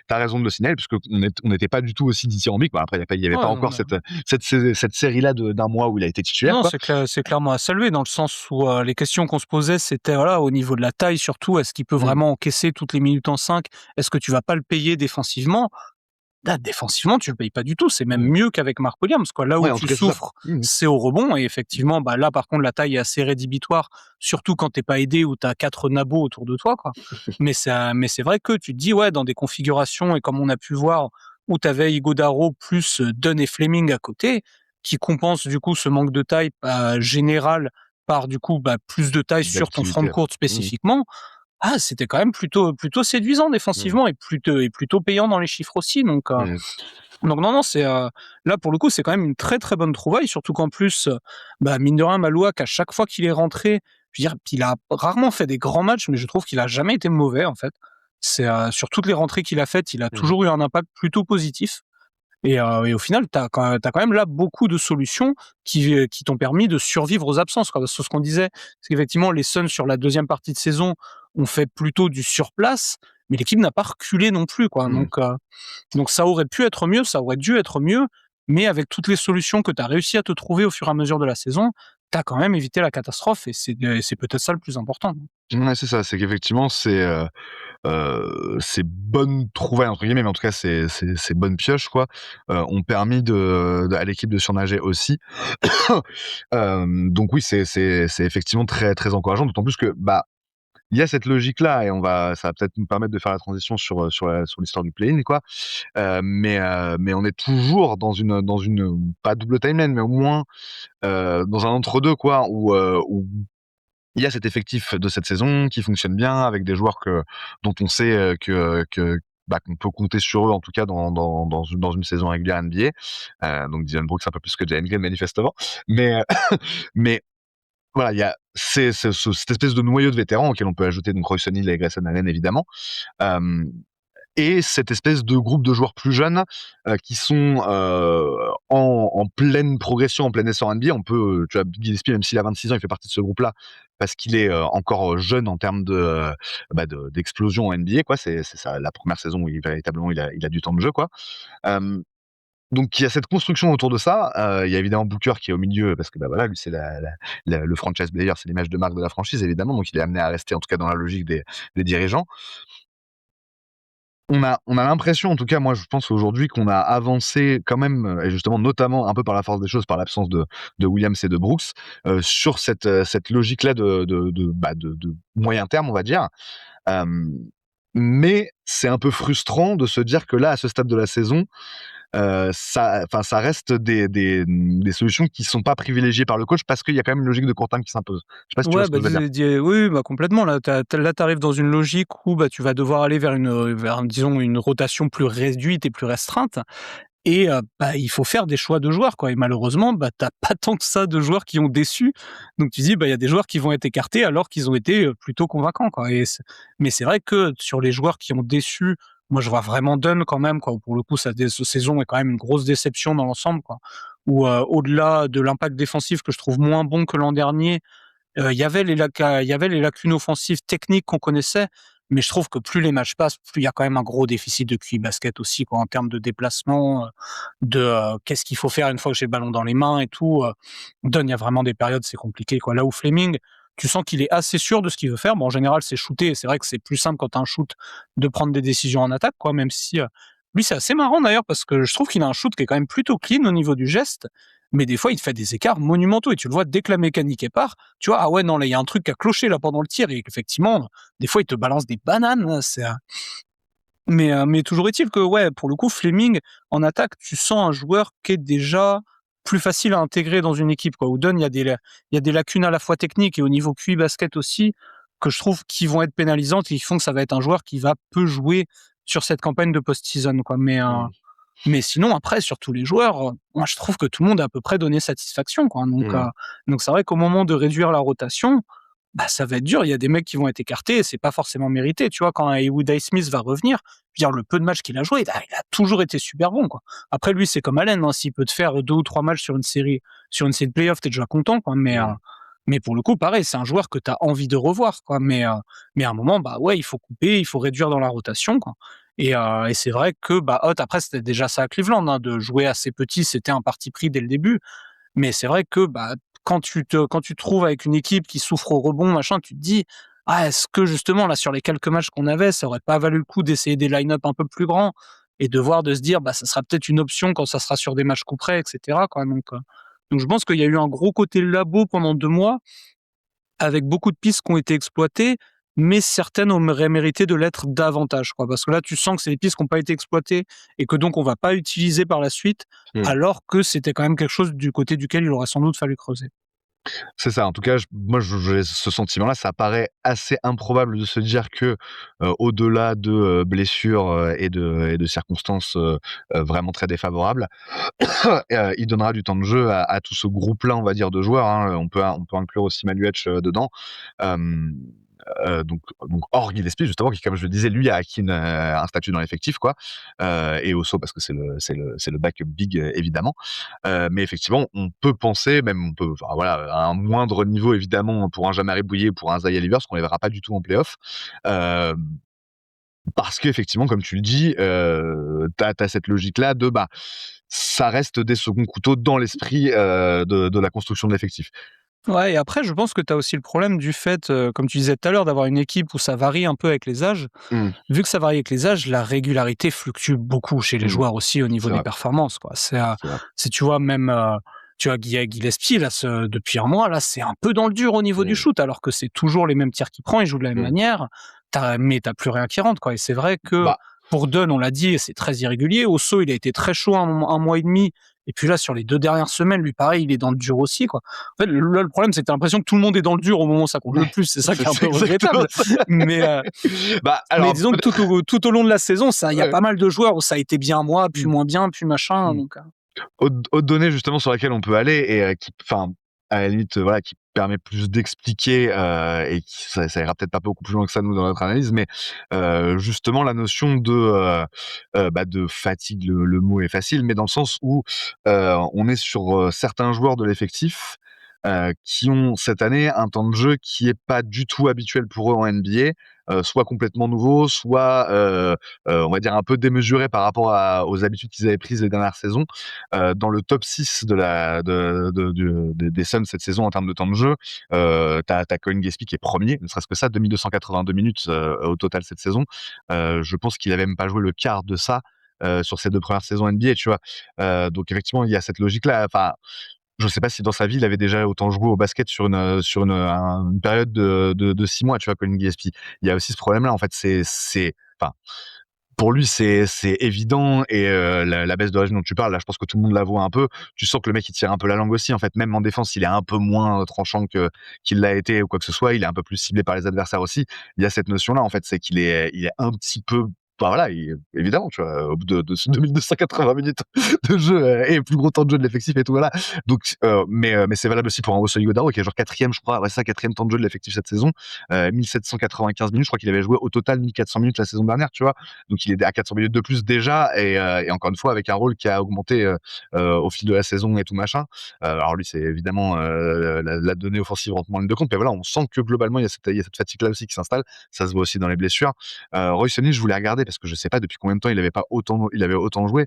tu as raison de le signaler puisque on n'était pas du tout aussi dithyrambique. Bah, après, il y avait pas Ouais, encore cette série-là d'un mois où il a été titulaire, non, quoi. c'est clairement à saluer dans le sens où les questions qu'on se posait, c'était voilà, au niveau de la taille surtout, est-ce qu'il peut Mmh. vraiment encaisser toutes les minutes en 5? Est-ce que tu vas pas le payer défensivement? Là, défensivement, tu le payes pas du tout. C'est même Mmh. mieux qu'avec Mark Williams, quoi. Là où Ouais, en tout tu cas, c'est ça. souffres, Mmh. c'est au rebond. Et effectivement, bah, là, par contre, la taille est assez rédhibitoire, surtout quand t'es pas aidé ou t'as 4 nabos autour de toi, quoi. Mais c'est vrai que tu te dis, ouais, dans des configurations, et comme on a pu voir, où t'avais Ighodaro plus Dunn et Fleming à côté, qui compensent du coup ce manque de taille général par du coup bah, plus de taille sur ton front de D'activité. court Mmh. spécifiquement. Ah, c'était quand même plutôt séduisant Mmh. défensivement et plutôt payant dans les chiffres aussi. Mmh. Donc non, c'est là pour le coup, c'est quand même une très très bonne trouvaille, surtout qu'en plus, bah, mine de rien, Malouak, à chaque fois qu'il est rentré, je veux dire, il a rarement fait des grands matchs, mais je trouve qu'il a jamais été mauvais en fait. C'est sur toutes les rentrées qu'il a faites, il a Mmh. toujours eu un impact plutôt positif. Et au final, t'as quand même là beaucoup de solutions qui t'ont permis de survivre aux absences, quoi. Parce que ce qu'on disait, c'est qu'effectivement, les Suns, sur la deuxième partie de saison, ont fait plutôt du surplace, mais l'équipe n'a pas reculé non plus, quoi. Mmh. Donc ça aurait pu être mieux, ça aurait dû être mieux, mais avec toutes les solutions que tu as réussi à te trouver au fur et à mesure de la saison, tu as quand même évité la catastrophe et c'est peut-être ça le plus important. Ouais, c'est ça, c'est qu'effectivement, ces «bonnes trouvailles» entre guillemets, mais en tout cas ces bonnes pioches quoi, ont permis à l'équipe de surnager aussi. Donc oui, c'est effectivement très, très encourageant, d'autant plus que, bah, il y a cette logique-là et ça va peut-être nous permettre de faire la transition sur l'histoire du play-in quoi. Mais on est toujours dans une pas double timeline, mais au moins, dans un entre-deux quoi, où il y a cet effectif de cette saison qui fonctionne bien avec des joueurs dont on sait, bah, qu'on peut compter sur eux en tout cas dans une saison régulière NBA. Donc Dylan Brooks un peu plus que Jalen Green manifestement. Mais, mais voilà, il y a cette espèce de noyau de vétérans auquel on peut ajouter donc Royce O'Neal et Grayson Allen évidemment. Hem Et cette espèce de groupe de joueurs plus jeunes, qui sont, en pleine progression, en plein essor NBA. Tu vois, Gillespie, même s'il a 26 ans, il fait partie de ce groupe-là parce qu'il est, encore, jeune en termes d'explosion en NBA, quoi. C'est la première saison où véritablement il a du temps de jeu, quoi. Hem, donc il y a cette construction autour de ça. Il y a évidemment Booker qui est au milieu parce que, bah, voilà, lui c'est le franchise player, c'est l'image de marque de la franchise évidemment, donc il est amené à rester en tout cas dans la logique des dirigeants. On a l'impression, en tout cas, moi, je pense aujourd'hui qu'on a avancé quand même, et justement, notamment un peu par la force des choses, par l'absence de Williams et de Brooks, sur cette logique-là de moyen terme, on va dire. Hem, mais c'est un peu frustrant de se dire que là, à ce stade de la saison, ça reste des solutions qui sont pas privilégiées par le coach parce qu'il y a quand même une logique de court terme qui s'impose. Je sais pas si tu vois Ouais, ce que bah, je veux dire? oui, bah, complètement. Là, tu arrives dans une logique où, bah, tu vas devoir aller vers disons une rotation plus réduite et plus restreinte et bah, il faut faire des choix de joueurs, quoi et malheureusement, bah, tu pas tant que ça de joueurs qui ont déçu. Donc tu dis, bah, il y a des joueurs qui vont être écartés alors qu'ils ont été, plutôt convaincants, quoi mais c'est vrai que sur les joueurs qui ont déçu, moi je vois vraiment Dunn quand même, quoi, où pour le coup sa saison est quand même une grosse déception dans l'ensemble, quoi. Où, au-delà de l'impact défensif que je trouve moins bon que l'an dernier, il y avait les lacunes offensives techniques qu'on connaissait, mais je trouve que plus les matchs passent, plus il y a quand même un gros déficit de QI basket aussi, quoi, en termes de déplacement, qu'est-ce qu'il faut faire une fois que j'ai le ballon dans les mains et tout. Dunn, il y a vraiment des périodes, c'est compliqué, quoi. Là où Fleming, tu sens qu'il est assez sûr de ce qu'il veut faire. Bon, en général, c'est shooter, et c'est vrai que c'est plus simple quand tu as un shoot de prendre des décisions en attaque, quoi, même si, lui, c'est assez marrant d'ailleurs parce que je trouve qu'il a un shoot qui est quand même plutôt clean au niveau du geste, mais des fois, il te fait des écarts monumentaux et tu le vois dès que la mécanique est part, tu vois, ah ouais, non, là, il y a un truc qui a cloché là pendant le tir et effectivement, des fois, il te balance des bananes, hein, mais toujours est-il que, ouais, pour le coup, Fleming, en attaque, tu sens un joueur qui est déjà plus facile à intégrer dans une équipe, quoi. Où Dunn, il y a des lacunes à la fois techniques et au niveau QI basket aussi, que je trouve qui vont être pénalisantes et qui font que ça va être un joueur qui va peu jouer sur cette campagne de post-season, quoi. Mmh. Mais sinon, après, sur tous les joueurs, moi, je trouve que tout le monde a à peu près donné satisfaction, quoi. Mmh. Donc c'est vrai qu'au moment de réduire la rotation, bah, ça va être dur. Il y a des mecs qui vont être écartés et c'est pas forcément mérité. Tu vois, quand Haywood Highsmith va revenir, je veux dire, le peu de matchs qu'il a joué, il a toujours été super bon, quoi. Après, lui, c'est comme Allen, hein. S'il peut te faire 2 ou 3 matchs sur une série de playoffs, t'es déjà content, quoi. Mmh. Mais pour le coup, pareil, c'est un joueur que tu as envie de revoir, quoi. Mais à un moment, bah ouais, il faut couper, il faut réduire dans la rotation, quoi. Et c'est vrai que bah, Ott, après, c'était déjà ça à Cleveland, hein, de jouer assez petit, c'était un parti pris dès le début. Mais c'est vrai que bah, quand tu te trouves avec une équipe qui souffre au rebond, machin, tu te dis, ah, est-ce que justement, là, sur les quelques matchs qu'on avait, ça aurait pas valu le coup d'essayer des line-up un peu plus grands et de se dire, bah, ça sera peut-être une option quand ça sera sur des matchs coup près, etc., quoi. Donc je pense qu'il y a eu un gros côté labo pendant 2 mois, avec beaucoup de pistes qui ont été exploitées, mais certaines auraient mérité de l'être davantage, quoi. Parce que là, tu sens que c'est des pistes qui n'ont pas été exploitées et que donc on va pas utiliser par la suite, Mmh. alors que c'était quand même quelque chose du côté duquel il aurait sans doute fallu creuser. C'est ça, en tout cas, moi, j'ai ce sentiment-là. Ça paraît assez improbable de se dire que, au-delà de, blessures, et de circonstances, vraiment très défavorables, il donnera du temps de jeu à tout ce groupe-là, on va dire, de joueurs, hein. On peut inclure aussi Maluech, dedans. Hem donc hors Gillespie justement qui, comme je le disais, lui a acquis un statut dans l'effectif, quoi, et Osso parce que c'est le backup big, évidemment, mais effectivement on peut penser, même on peut, enfin voilà, à un moindre niveau évidemment pour un Jean-Marie Bouillet, pour un Zaya Livers, qu'on les verra pas du tout en play-off, hem, parce qu'effectivement comme tu le dis, tu as cette logique-là de, bah, ça reste des seconds couteaux dans l'esprit, de la construction de l'effectif. Ouais, et après, je pense que tu as aussi le problème du fait, comme tu disais tout à l'heure, d'avoir une équipe où ça varie un peu avec les âges. Mmh, Vu que ça varie avec les âges, la régularité fluctue beaucoup chez les mmh, joueurs aussi au niveau c'est des vrai, performances, quoi. c'est vrai. Tu vois même, tu vois Gillespie là, depuis un mois là, c'est un peu dans le dur au niveau du Mmh, shoot, alors que c'est toujours les mêmes tirs qu'il prend, il joue de la même mmh. manière. Mais tu plus rien qui rentre, quoi. Et c'est vrai que Bah, pour Dunn, on l'a dit, c'est très irrégulier. Osso, il a été très chaud un mois et demi. Et puis là, sur les 2 dernières semaines, lui pareil, il est dans le dur aussi, quoi. En fait, là, le problème, c'est que tu as l'impression que tout le monde est dans le dur au moment où ça compte le ouais, plus. C'est ça qui est un c'est peu exactement regrettable. ça. Mais, heu Bah, mais alors disons que tout au long de la saison, ça, il y a ouais, pas mal de joueurs où ça a été bien un mois, puis mmh, moins bien, puis machin, mmh. donc Autre donnée justement sur laquelle on peut aller et qui enfin, à la limite, voilà, qui permet plus d'expliquer, et qui ça ira peut-être pas beaucoup plus loin que ça nous dans notre analyse, mais justement la notion bah, de fatigue, le mot est facile, mais dans le sens où, on est sur, certains joueurs de l'effectif, qui ont cette année un temps de jeu qui est pas du tout habituel pour eux en NBA, soit complètement nouveau, soit, on va dire un peu démesuré par rapport aux habitudes qu'ils avaient prises les dernières saisons. Dans le top 6 des Suns cette saison en termes de temps de jeu, tu as Colin Gillespie qui est premier, ne serait-ce que ça, 2 282 minutes, au total cette saison. Je pense qu'il avait même pas joué le quart de ça, sur ses 2 premières saisons NBA, tu vois? Donc effectivement, il y a cette logique-là. Enfin, je sais pas si dans sa vie, il avait déjà autant joué au basket sur une période de 6 mois, tu vois, Colin Gillespie. Il y a aussi ce problème-là, en fait, enfin, pour lui, c'est évident et la baisse de régime dont tu parles, là, je pense que tout le monde la voit un peu. Tu sens que le mec, il tire un peu la langue aussi, en fait. Même en défense, il est un peu moins, tranchant qu'il l'a été ou quoi que ce soit. Il est un peu plus ciblé par les adversaires aussi. Il y a cette notion-là, en fait, c'est qu'il est un petit peu, bah, voilà, évidemment, tu vois, au bout de ce 2 280 minutes de jeu, et plus gros temps de jeu de l'effectif et tout, voilà. Donc mais c'est valable aussi pour un Oso Ighodaro qui est genre 4e, je crois, ouais, c'est ça, 4e temps de jeu de l'effectif cette saison. 1795 minutes, je crois qu'il avait joué au total 1400 minutes la saison dernière, tu vois? Donc il est à 400 minutes de plus déjà et encore une fois avec un rôle qui a augmenté, au fil de la saison et tout machin. Alors lui, c'est évidemment, la donnée offensive rentre moins en ligne de compte, mais voilà, on sent que globalement il y a cette fatigue-là aussi qui s'installe. Ça se voit aussi dans les blessures. Royce O'Neal, je voulais regarder parce que je sais pas depuis combien de temps il avait autant joué.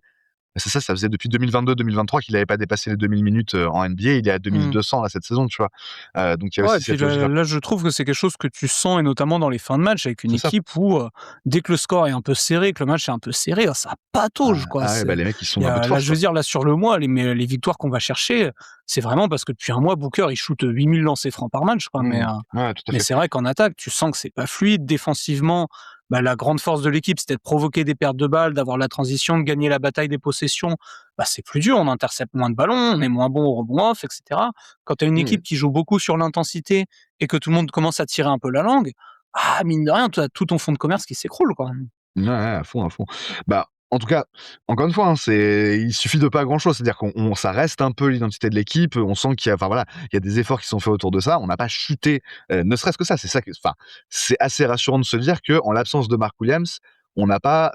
C'est ça, ça faisait depuis 2022-2023 qu'il avait pas dépassé les 2000 minutes, en NBA. Il est à mmh. 2200 là cette saison, tu vois? Donc il y a Ouais, aussi et puis cette logique-là. là, je trouve que c'est quelque chose que tu sens, et notamment dans les fins de match avec une C'est ça. équipe où, dès que le score est un peu serré, que le match est un peu serré, ça patauge, quoi. Ah ouais, bah, les mecs, ils Il sont y à bout de a là, force, je veux quoi. dire, là, sur le mois, les victoires qu'on va chercher, c'est vraiment parce que depuis un mois, Booker, il shoot 8000 lancers francs par match, quoi. Mmh. Ouais, tout à Mais fait. c'est vrai qu'en attaque, tu sens que c'est pas fluide. Défensivement, bah, la grande force de l'équipe, c'était de provoquer des pertes de balles, d'avoir la transition, de gagner la bataille des possessions. Bah, c'est plus dur, on intercepte moins de ballons, on est moins bon au rebond off, etc. Quand tu as une Mmh. équipe qui joue beaucoup sur l'intensité et que tout le monde commence à tirer un peu la langue, ah, mine de rien, tu as tout ton fonds de commerce qui s'écroule, quoi. Ouais, ouais, à fond, à fond. Bah, en tout cas, encore une fois, hein, il suffit de pas grand-chose. C'est-à-dire ça reste un peu l'identité de l'équipe. On sent qu'il y a, enfin voilà, il y a des efforts qui sont faits autour de ça. On n'a pas chuté, ne serait-ce que ça. C'est ça, enfin, c'est assez rassurant de se dire que en l'absence de Mark Williams, on n'a pas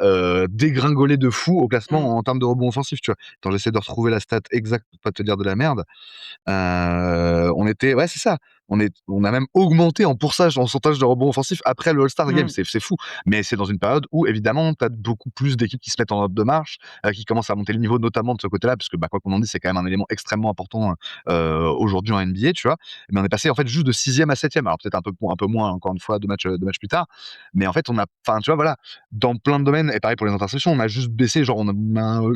dégringolé de fou au Mmh. classement en termes de rebond offensif. Tu vois. Attends, j'essaie de retrouver la stat exacte pour pas te dire de la merde. On était, ouais, c'est ça. on a même augmenté en pourcentage de rebonds offensifs après le All-Star Game. Mmh. C'est fou. Mais c'est dans une période où, évidemment, tu as beaucoup plus d'équipes qui se mettent en mode de marche, qui commencent à monter le niveau, notamment de ce côté-là, parce que, quoi qu'on en dise, c'est quand même un élément extrêmement important aujourd'hui en NBA, tu vois. Mais on est passé, en fait, juste de 6e à 7e. Alors, peut-être un peu moins, encore une fois, deux matchs plus tard. Mais en fait, enfin, tu vois, voilà, dans plein de domaines, et pareil pour les interceptions, on a juste baissé, genre, on a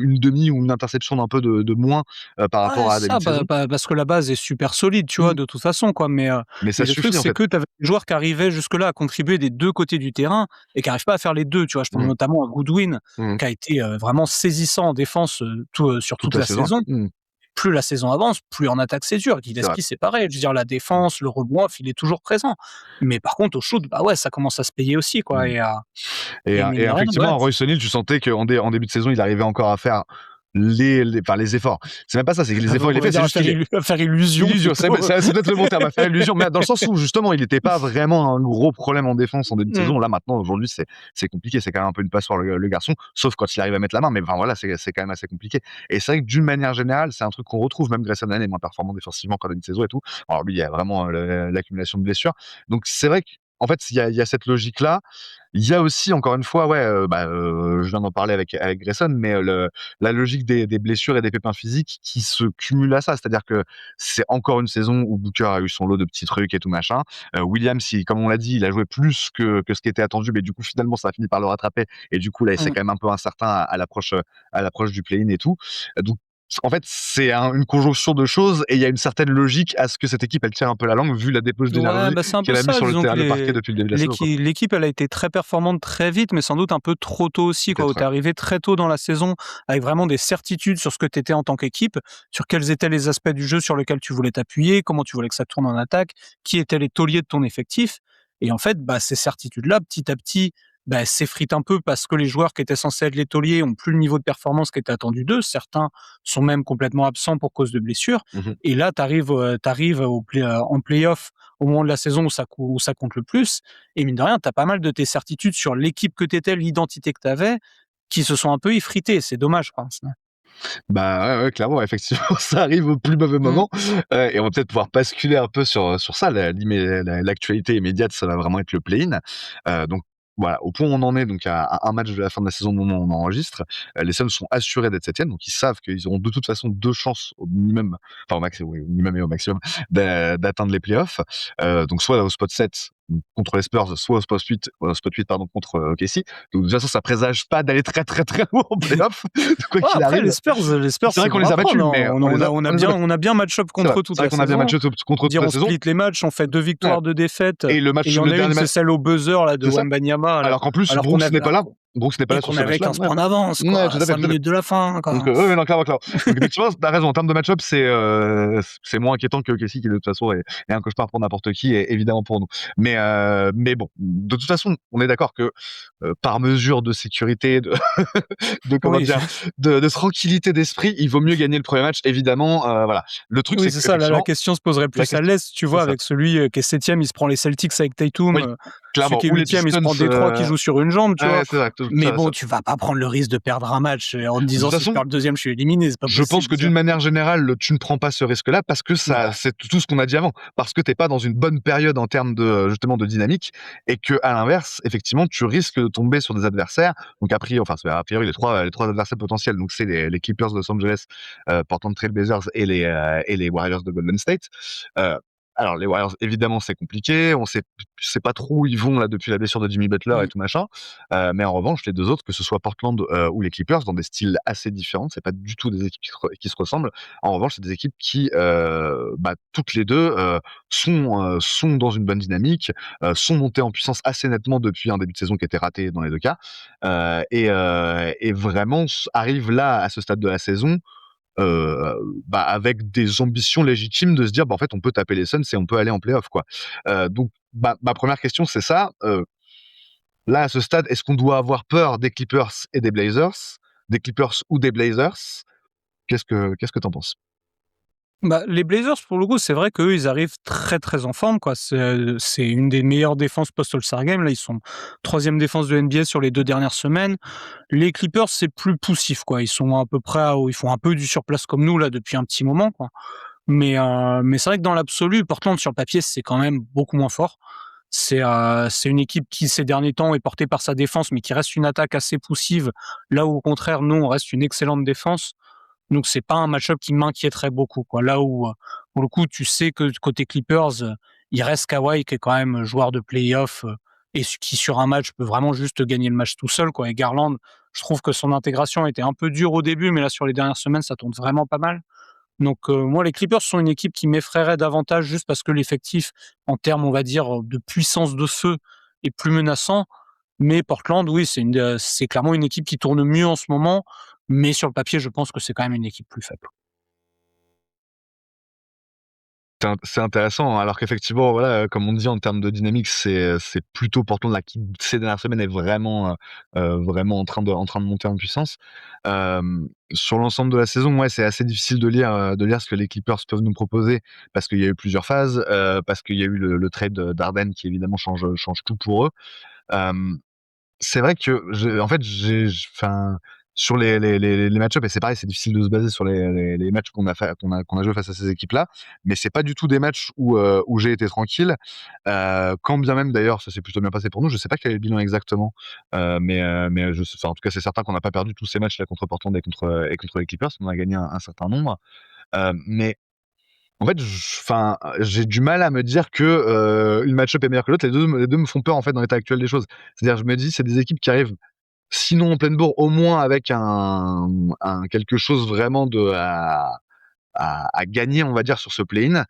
une demi ou une interception d'un peu de moins par Ouais, rapport à début ça, de saison. parce que la base est super solide, tu vois, Mmh. de toute façon, quoi. Mais Mais ça le truc, suffit, en c'est fait. que tu avais des joueurs qui arrivaient jusque-là à contribuer des 2 côtés du terrain et qui arrivent pas à faire les 2, tu vois? Je pense Mmh. notamment à Goodwin, Mmh. qui a été, vraiment saisissant en défense, sur Toute toute la la saison. saison. Mmh. Plus la saison avance, plus en attaque c'est dur. C'est vrai. Gillespie, c'est pareil. Je veux dire, la Mmh. défense, le rebond off, il est toujours présent. Mais par contre, au shoot, bah ouais, ça commence à se payer aussi, quoi. Mmh. Et Et mine de rien, ouais. effectivement, Royce O'Neal, tu sentais qu'en début de saison, il arrivait encore à faire les efforts. C'est même pas ça, c'est que les efforts, il les On va fait, c'est dire juste qu'il est à faire illusion illusion, c'est plutôt. c'est peut-être le bon terme, à faire illusion, mais dans le sens où justement, il n'était pas vraiment un gros problème en défense en début de Mmh. saison. Là, maintenant, aujourd'hui, c'est compliqué, c'est quand même un peu une passoire le garçon, sauf quand il arrive à mettre la main, mais enfin voilà, c'est quand même assez compliqué. Et c'est vrai que d'une manière générale, c'est un truc qu'on retrouve, même Grayson Allen est moins performant défensivement qu'en début de saison et tout. Alors lui, il y a vraiment l'accumulation de blessures. Donc c'est vrai qu'en fait, il y a cette logique-là. Il y a aussi, encore une fois, ouais, je viens d'en parler avec Grayson, mais la logique des blessures et des pépins physiques qui se cumulent à ça. C'est-à-dire que c'est encore une saison où Booker a eu son lot de petits trucs et tout machin. Williams, comme on l'a dit, il a joué plus que ce qui était attendu, mais du coup, finalement, ça a fini par le rattraper. Et du coup, là, c'est Mmh. quand même un peu incertain à l'approche du play-in et tout. Donc, en fait, c'est une conjonction de choses et il y a une certaine logique à ce que cette équipe, elle tire un peu la langue vu la débauche Ouais, d'énergie bah, c'est un peu qu'elle a mis ça. sur Disons que le parquet depuis le début de la saison, quoi. l'équipe, elle a été très performante très vite, mais sans doute un peu trop tôt aussi, quoi, où Peut-être, tu ouais. es arrivé très tôt dans la saison avec vraiment des certitudes sur ce que tu étais en tant qu'équipe, sur quels étaient les aspects du jeu sur lesquels tu voulais t'appuyer, comment tu voulais que ça tourne en attaque, qui étaient les tauliers de ton effectif. Et en fait, bah, ces certitudes-là, petit à petit, bah, s'effritent un peu parce que les joueurs qui étaient censés être les tauliers ont plus le niveau de performance qui était attendu d'eux. Certains sont même complètement absents pour cause de blessures. Mmh. Et là, tu arrives, en play-off au moment de la saison où ça compte le plus. Et mine de rien, tu as pas mal de tes certitudes sur l'équipe que tu étais, l'identité que tu avais, qui se sont un peu effritées. C'est dommage, quoi. Bah, ouais, ouais, clairement, ouais, effectivement, ça arrive au plus mauvais Mmh. moment, et on va peut-être pouvoir basculer un peu sur ça. L'actualité immédiate, ça va vraiment être le play-in. Donc voilà, au point où on en est, donc à un match de la fin de la saison au moment où on enregistre, les Suns sont assurés d'être 7e, donc ils savent qu'ils auront de toute façon 2 chances au minimum, enfin au maximum, oui, au minimum et au maximum, d'atteindre les playoffs. Donc soit au spot 7 contre les Spurs, soit au spot 8 pardon, contre OKC. Donc de toute façon, ça présage pas d'aller très, très, très loin en playoff, quoi Ouais, qu'il après arrive. les Spurs, C'est vrai c'est qu'on bon les à a battus, prendre, hein. mais On a bien match-up c'est vrai. contre eux toute C'est vrai la qu'on a bien saison. matché contre toute Dire la on saison. split les matchs, on fait 2 Ouais. victoires, 2 défaites, Et le et il y en a dernier une, c'est match, celle au buzzer là de c'est ça. Wembanyama là, Alors qu'en plus, alors qu'on Brooks avait n'est pas là. Brooks n'est pas et là sur qu'on ce avait match-là. 15 Ouais. points d'avance Ouais, quoi, tout à à fait, 5 tout à fait. minutes de la fin quoi. Donc, ouais, non, clairement, clairement. Donc, effectivement, t'as raison. En termes de match-up, c'est moins inquiétant que OKC, qui de toute façon est un cauchemar pour n'importe qui, et évidemment pour nous. Mais bon, de toute façon, on est d'accord que par mesure de sécurité, de comment Oui, dire, de tranquillité d'esprit, il vaut mieux gagner le premier match, évidemment. Voilà. Le truc, oui, c'est c'est ça, la qu'effectivement, question se poserait la plus à question, l'Est, tu c'est vois? ça. Avec celui, qui est 7e, il se prend les Celtics avec Tatum, Oui, celui clairement. qui est Ou les 8e, il se Pistons. prend Détroit qui joue sur une jambe, tu vois? Ouais, c'est vrai. Tout Mais ça, bon, tu vas pas prendre le risque de perdre un match, en te de toute disant: «Si je façon, perds le 2e, je suis éliminé», c'est pas je pense possible que ça. d'une manière générale, tu ne prends pas ce risque-là parce que ça, Ouais. c'est tout ce qu'on a dit avant. Parce que t'es pas dans une bonne période en termes de, justement, de dynamique, et que, à l'inverse, effectivement, tu risques de tomber sur des adversaires. Donc, a priori, les trois adversaires potentiels. Donc, c'est les Clippers de Los Angeles, Portland Trail Blazers et les Warriors de Golden State. Euh, alors, les Warriors, évidemment, c'est compliqué. Je sais pas trop où ils vont là depuis la blessure de Jimmy Butler et Mmh. tout machin. Mais en revanche, les deux autres, que ce soit Portland ou les Clippers, dans des styles assez différents, c'est pas du tout des équipes qui se ressemblent. En revanche, c'est des équipes qui, toutes les deux, sont dans une bonne dynamique, sont montées en puissance assez nettement depuis un début de saison qui était raté dans les deux cas, et vraiment arrivent là, à ce stade de la saison, avec des ambitions légitimes de se dire: «Bah, en fait, on peut taper les Suns et on peut aller en playoff, quoi». Donc, ma première question, c'est ça. Là, à ce stade, est-ce qu'on doit avoir peur des Clippers et des Blazers? Des Clippers ou des Blazers? Qu'est-ce que tu en penses? Bah, les Blazers, pour le coup, c'est vrai qu'eux, ils arrivent très, très en forme, quoi. C'est une des meilleures défenses post-All-Star Game. Là, ils sont 3e défense de NBA sur les 2 dernières semaines. Les Clippers, c'est plus poussif, quoi. Ils sont à peu près ils font un peu du surplace comme nous, là, depuis un petit moment, quoi. Mais c'est vrai que dans l'absolu, Portland, sur le papier, c'est quand même beaucoup moins fort. C'est une équipe qui, ces derniers temps, est portée par sa défense, mais qui reste une attaque assez poussive, là où, au contraire, nous, on reste une excellente défense. Donc, c'est pas un match-up qui m'inquiéterait beaucoup, quoi. Là où, pour le coup, tu sais que côté Clippers, il reste Kawhi, qui est quand même joueur de play-off, et qui, sur un match, peut vraiment juste gagner le match tout seul, quoi. Et Garland, je trouve que son intégration était un peu dure au début, mais là, sur les dernières semaines, ça tourne vraiment pas mal. Donc, moi, les Clippers sont une équipe qui m'effraierait davantage juste parce que l'effectif, en termes, on va dire, de puissance de feu, est plus menaçant. Mais Portland, oui, c'est clairement une équipe qui tourne mieux en ce moment, mais sur le papier, je pense que c'est quand même une équipe plus faible. C'est intéressant, hein, alors qu'effectivement, voilà, comme on dit en termes de dynamique, c'est plutôt Portland là qui, ces dernières semaines, est vraiment en train de monter en puissance. Sur l'ensemble de la saison, ouais, c'est assez difficile de lire ce que les Clippers peuvent nous proposer parce qu'il y a eu plusieurs phases, parce qu'il y a eu le trade d'Harden qui évidemment change tout pour eux. Hem C'est vrai que en fait, enfin, sur les match-up, et c'est pareil, c'est difficile de se baser sur les matchs qu'on a joué face à ces équipes-là, mais c'est pas du tout des matchs où j'ai été tranquille, quand bien même d'ailleurs ça s'est plutôt bien passé pour nous. Je sais pas quel est le bilan exactement, mais je sais, enfin, en tout cas, c'est certain qu'on n'a pas perdu tous ces matchs-là contre Portland et contre les Clippers. On a gagné un certain nombre, mais en fait, enfin, j'ai du mal à me dire que, une match-up est meilleure que l'autre. Les deux me font peur, en fait, dans l'état actuel des choses. C'est-à-dire, je me dis, c'est des équipes qui arrivent, sinon en pleine bourre, au moins avec un quelque chose vraiment à gagner, on va dire, sur ce play-in.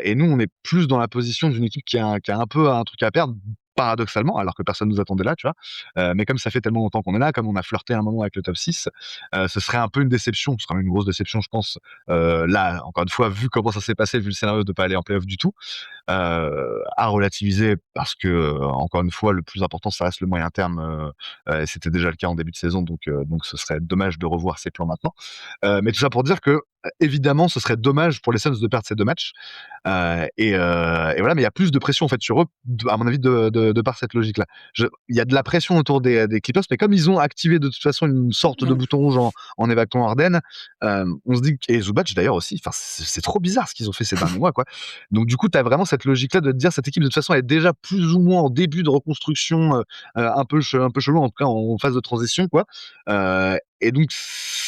Et nous, on est plus dans la position d'une équipe qui a un peu un truc à perdre, paradoxalement, alors que personne nous attendait là, tu vois? Mais comme ça fait tellement longtemps qu'on est là, comme on a flirté un moment avec le top 6, ce serait un peu une déception. Ce serait même une grosse déception, je pense, là, encore une fois, vu comment ça s'est passé, vu le scénario de pas aller en play-off du tout, à relativiser parce que, encore une fois, le plus important, ça reste le moyen terme, c'était déjà le cas en début de saison, donc ce serait dommage de revoir ces plans maintenant. Mais tout ça pour dire que, évidemment, ce serait dommage pour les Suns de perdre ces 2 matchs, et voilà, mais il y a plus de pression, en fait, sur eux, à mon avis, de par cette logique-là. Il y a de la pression autour des Clippers, mais comme ils ont activé de toute façon une sorte de Mmh. bouton rouge en évacuant Harden, on se dit et Zubac d'ailleurs aussi, enfin, c'est trop bizarre ce qu'ils ont fait ces derniers mois, quoi. Donc du coup, tu as vraiment cette logique-là de te dire cette équipe de toute façon est déjà plus ou moins en début de reconstruction, un peu chelou, en tout cas en phase de transition, quoi. Et donc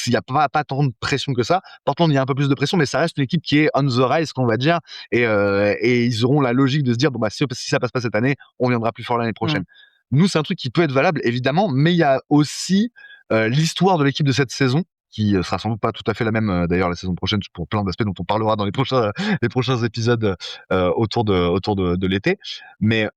il y a pas tant de pression que ça. Portland, il y a un peu plus de pression, mais ça reste une équipe qui est on the rise, qu'on va dire, et ils auront la logique de se dire: «Bon, bah, si ça passe pas cette année, on viendra plus fort l'année Mmh. prochaine». Nous, c'est un truc qui peut être valable évidemment, mais il y a aussi, l'histoire de l'équipe de cette saison qui, sera sans doute pas tout à fait la même, d'ailleurs la saison prochaine pour plein d'aspects dont on parlera dans les prochains épisodes, autour de l'été. Mais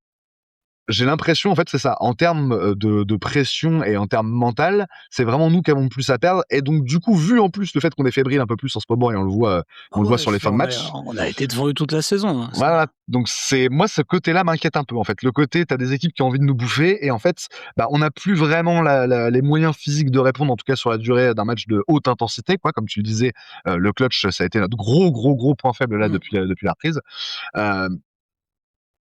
j'ai l'impression, en fait, c'est ça, en termes, de pression et en termes mental, c'est vraiment nous qui avons le plus à perdre, et donc du coup, vu en plus le fait qu'on est fébrile un peu plus en ce moment, et Ah on le voit ouais, sur les fins de match. on a été devant eux toute la saison, hein, Voilà, donc c'est moi, ce côté-là m'inquiète un peu, en fait. Le côté, tu as des équipes qui ont envie de nous bouffer, et en fait, bah, on n'a plus vraiment les moyens physiques de répondre, en tout cas sur la durée d'un match de haute intensité, quoi. Comme tu le disais, le clutch, ça a été notre gros point faible là Mmh. depuis la reprise. Hem,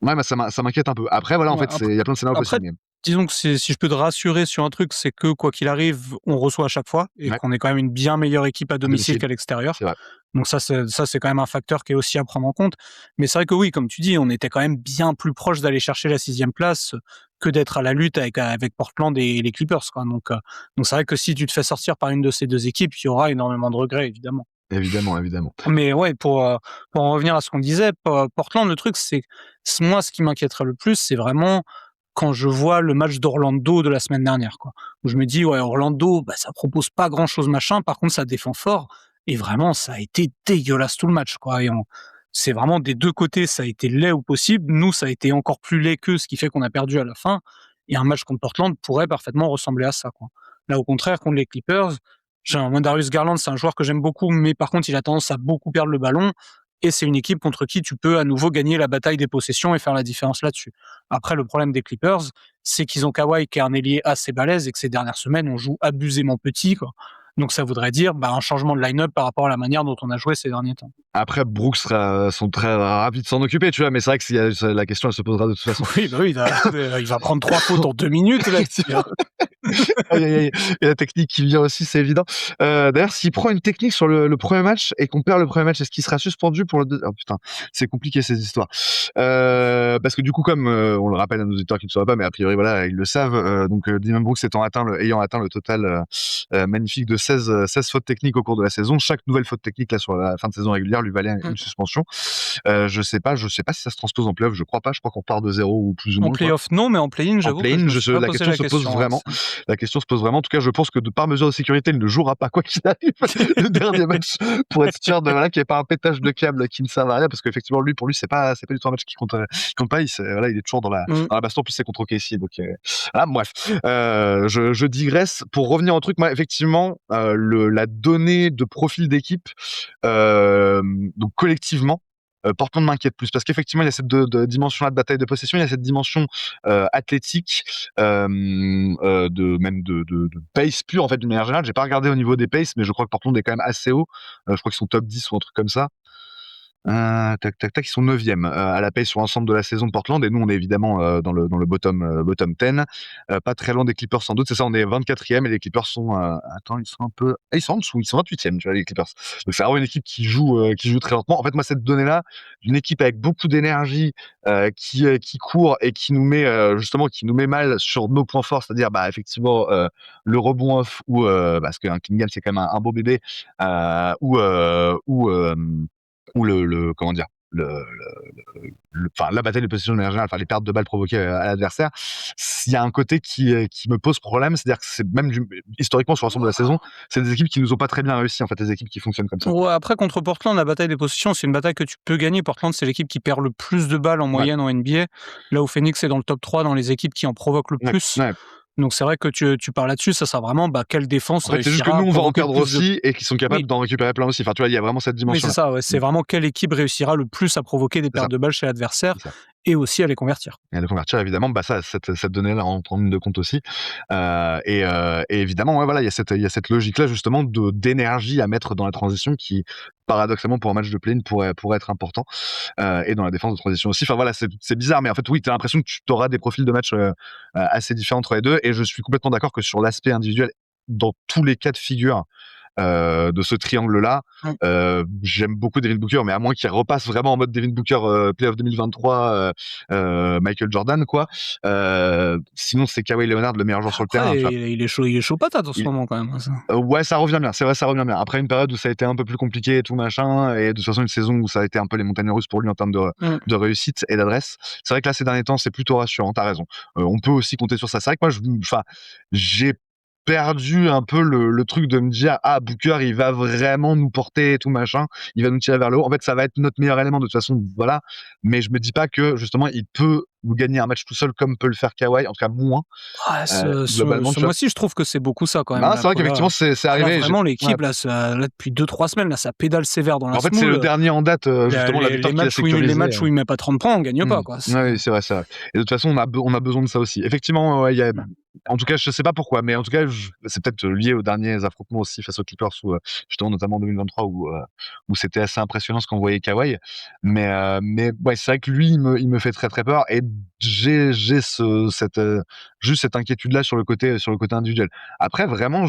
ouais, bah, ça m'inquiète un peu. Après voilà, en Ouais, fait, il y a plein de scénarios après, possibles, mais disons que si je peux te rassurer sur un truc, c'est que quoi qu'il arrive, on reçoit à chaque fois et ouais, qu'on est quand même une bien meilleure équipe à à domicile domicile, qu'à l'extérieur. c'est vrai. Donc ça c'est quand même un facteur qui est aussi à prendre en compte. Mais c'est vrai que oui, comme tu dis, on était quand même bien plus proche d'aller chercher la 6e place que d'être à la lutte avec Portland et les Clippers, quoi. Donc c'est vrai que si tu te fais sortir par une de ces 2 équipes, il y aura énormément de regrets, évidemment. Évidemment, évidemment. Mais ouais, pour en revenir à ce qu'on disait, Portland, le truc, moi, ce qui m'inquiéterait le plus, c'est vraiment quand je vois le match d'Orlando de la semaine dernière, quoi. Où je me dis: «Ouais, Orlando, bah, ça propose pas grand-chose, machin, par contre, ça défend fort», et vraiment, ça a été dégueulasse tout le match, quoi. C'est vraiment des 2 côtés, ça a été laid au possible. Nous, ça a été encore plus laid qu'eux, ce qui fait qu'on a perdu à la fin, et un match contre Portland pourrait parfaitement ressembler à ça, quoi. Là, au contraire, contre les Clippers, moi, Darius Garland, c'est un joueur que j'aime beaucoup, mais par contre, il a tendance à beaucoup perdre le ballon, et c'est une équipe contre qui tu peux à nouveau gagner la bataille des possessions et faire la différence là-dessus. Après, le problème des Clippers, c'est qu'ils ont Kawhi qui est un ailier assez balèze et que ces dernières semaines, on joue abusément petit, quoi. Donc ça voudrait dire un changement de line-up par rapport à la manière dont on a joué ces derniers temps. Après, Brooks sont très ravis de s'en occuper, tu vois? Mais c'est vrai que la question, elle se posera de toute façon. Oui, il va prendre 3 fautes en 2 minutes, là. Aïe, aïe, aïe. Et la technique qui vient aussi, c'est évident. D'ailleurs, s'il prend une technique sur le premier match et qu'on perd le premier match, est-ce qu'il sera suspendu pour le oh putain, c'est compliqué ces histoires. Parce que du coup, comme on le rappelle à nos auditeurs qui ne sauraient pas, mais a priori, voilà, ils le savent, donc Dylan Brooks ayant atteint le total magnifique de 16 fautes techniques au cours de la saison, chaque nouvelle faute technique là, sur la fin de saison régulière lui valait une suspension. Je sais pas si ça se transpose en play-off, je crois pas, je crois qu'on part de 0 ou plus ou moins. En play-off, non, mais en play-in, En j'avoue que je play-in, me suis pas la posé question la se pose question. vraiment. La question se pose vraiment. En tout cas, je pense que par mesure de sécurité, il ne jouera pas quoi qu'il arrive le dernier match pour être sûr qu'il n'y ait pas un pétage de câble qui ne sert à rien, parce qu'effectivement, pour lui, c'est pas du tout un match qui compte pas. Il est toujours dans la baston, puis c'est contre OKC. Donc, bref. Je digresse. Pour revenir au truc, moi, effectivement, la donnée de profil d'équipe, donc collectivement, Portland m'inquiète plus parce qu'effectivement il y a cette dimension-là de bataille de possession, il y a cette dimension athlétique, de pace pure en fait d'une manière générale. J'ai pas regardé au niveau des paces, mais je crois que Portland est quand même assez haut. Je crois qu'ils sont top 10 ou un truc comme ça. Ils sont 9e à la pace sur l'ensemble de la saison de Portland, et nous on est évidemment dans le bottom 10, pas très loin des Clippers sans doute. C'est ça, on est 24e et les Clippers sont ils sont un peu ils sont en dessous, ils sont 28e, tu vois, les Clippers. Donc c'est vraiment une équipe qui joue très lentement. En fait, moi cette donnée-là, d'une équipe avec beaucoup d'énergie, qui court et qui nous met mal sur nos points forts, c'est-à-dire effectivement le rebond off, ou parce qu'un Kingham c'est quand même un beau bébé, ou comment dire, la bataille de possession de manière générale, les pertes de balles provoquées à l'adversaire. Il y a un côté qui me pose problème, c'est-à-dire que c'est même historiquement sur l'ensemble de la saison, c'est des équipes qui nous ont pas très bien réussi, en fait, les équipes qui fonctionnent comme ça. Ouais, après contre Portland, la bataille des possessions, c'est une bataille que tu peux gagner. Portland, c'est l'équipe qui perd le plus de balles en moyenne en NBA, là où Phoenix est dans le top 3 dans les équipes qui en provoquent le plus. Ouais. Donc c'est vrai que tu parles là-dessus, ça sera vraiment quelle défense En fait, c'est juste que nous on va en perdre aussi et qu'ils sont capables d'en récupérer plein aussi. Enfin, tu vois, il y a vraiment cette dimension. Oui, c'est ça, ouais. C'est vraiment quelle équipe réussira le plus à provoquer des pertes de balles chez l'adversaire et aussi à les convertir. Et à les convertir, évidemment, cette donnée-là rentre en ligne de compte aussi. Et évidemment, il y a cette logique-là justement d'énergie à mettre dans la transition qui, paradoxalement, pour un match de play-in pourrait être important, et dans la défense de transition aussi. Enfin voilà, c'est bizarre, mais en fait oui, tu as l'impression que tu auras des profils de match assez différents entre les deux, et je suis complètement d'accord que sur l'aspect individuel, dans tous les cas de figure de ce triangle-là, j'aime beaucoup Devin Booker, mais à moins qu'il repasse vraiment en mode Devin Booker playoff 2023, Michael Jordan, quoi. Sinon, c'est Kawhi Leonard, le meilleur joueur sur le terrain. Il est chaud patate en ce moment quand même. Ça. Ouais, ça revient bien, c'est vrai, ça revient bien. Après une période où ça a été un peu plus compliqué et tout machin, et de toute façon une saison où ça a été un peu les montagnes russes pour lui en termes de réussite et d'adresse. C'est vrai que là, ces derniers temps, c'est plutôt rassurant, t'as raison. On peut aussi compter sur ça. C'est vrai que moi, j'ai perdu un peu le truc de me dire Booker il va vraiment nous porter et tout machin, il va nous tirer vers le haut. En fait, ça va être notre meilleur élément de toute façon, voilà. Mais je me dis pas que justement il peut nous gagner un match tout seul comme peut le faire Kawhi, en tout cas moins. Globalement, ce mois-ci, je trouve que c'est beaucoup ça quand même. C'est vrai qu'effectivement c'est arrivé. Vraiment l'équipe là, depuis 2-3 semaines là, ça pédale sévère dans la. En fait, c'est le dernier en date justement la victoire qu'il a sécurisé. Les matchs où il met pas 30 points, on gagne pas quoi. Oui, c'est vrai. Et de toute façon, on a besoin de ça aussi. Effectivement, il y a. En tout cas, je sais pas pourquoi, mais en tout cas, c'est peut-être lié aux derniers affrontements aussi face aux Clippers, où justement notamment en 2023 où c'était assez impressionnant ce qu'on voyait Kawhi. Mais ouais, c'est vrai que lui, il me fait très très peur, et j'ai juste cette inquiétude là sur le côté individuel. Après, vraiment,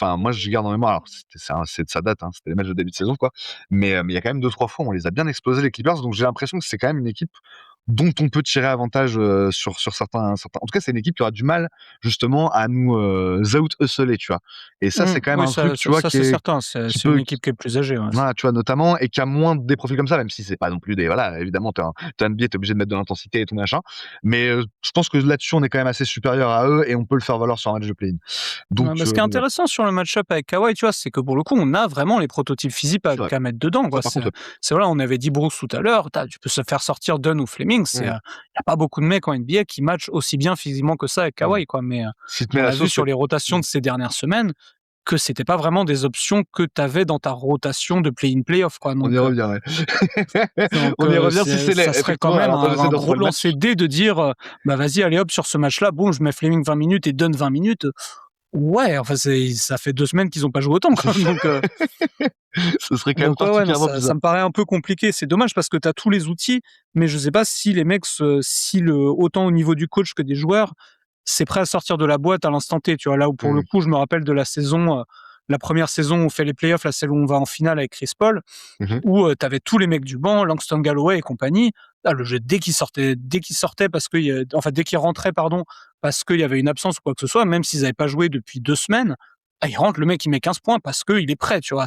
moi je garde en mémoire. Alors c'est de sa date, c'était les matchs de début de saison, quoi. Mais il y a quand même 2-3 fois, on les a bien explosés les Clippers, donc j'ai l'impression que c'est quand même une équipe dont on peut tirer avantage sur certains. En tout cas, c'est une équipe qui aura du mal justement à nous out-hustler, tu vois. Et ça, c'est quand même un truc, tu vois, ça, c'est certain. C'est une équipe qui est plus âgée. Ouais. Voilà, tu vois, notamment, et qui a moins des profils comme ça, même si c'est pas non plus des. Voilà, évidemment, t'es un NBA, t'es obligé de mettre de l'intensité et tout machin. Mais je pense que là-dessus, on est quand même assez supérieur à eux, et on peut le faire valoir sur un match de play-in. Donc, ce qui est intéressant sur le match-up avec Kawhi, tu vois, c'est que pour le coup, on a vraiment les prototypes physiques qu'à mettre dedans. Quoi. C'est voilà, on avait dit Brooks tout à l'heure, tu peux se faire sortir Dunn ou Fleming. Il n'y a pas beaucoup de mecs en NBA qui matchent aussi bien physiquement que ça avec Kawhi, quoi. Mais on a vu sur les rotations de ces dernières semaines que c'était pas vraiment des options que tu avais dans ta rotation de play-in play-off, quoi. Donc, on y revient, ouais. On y revient si c'est ça serait quand même un gros lancer dé de dire vas-y, allez hop, sur ce match-là, bon, je mets Fleming 20 minutes et Dunn 20 minutes. Ouais, enfin, ça fait 2 semaines qu'ils n'ont pas joué autant, quoi. Donc, ce serait quand même particulièrement bizarre. Ça me paraît un peu compliqué. C'est dommage parce que tu as tous les outils, mais je sais pas si les mecs, autant au niveau du coach que des joueurs, c'est prêt à sortir de la boîte à l'instant T, tu vois. Là où pour le coup, je me rappelle de la première saison où on fait les playoffs, là, celle où on va en finale avec Chris Paul, où tu avais tous les mecs du banc, Langston Galloway et compagnie. Là, le jeu, dès qu'il sortait parce que, dès qu'il rentrait, pardon, parce qu'il y avait une absence ou quoi que ce soit, même s'ils n'avaient pas joué depuis 2 semaines, il rentre, le mec, il met 15 points parce qu'il est prêt, tu vois.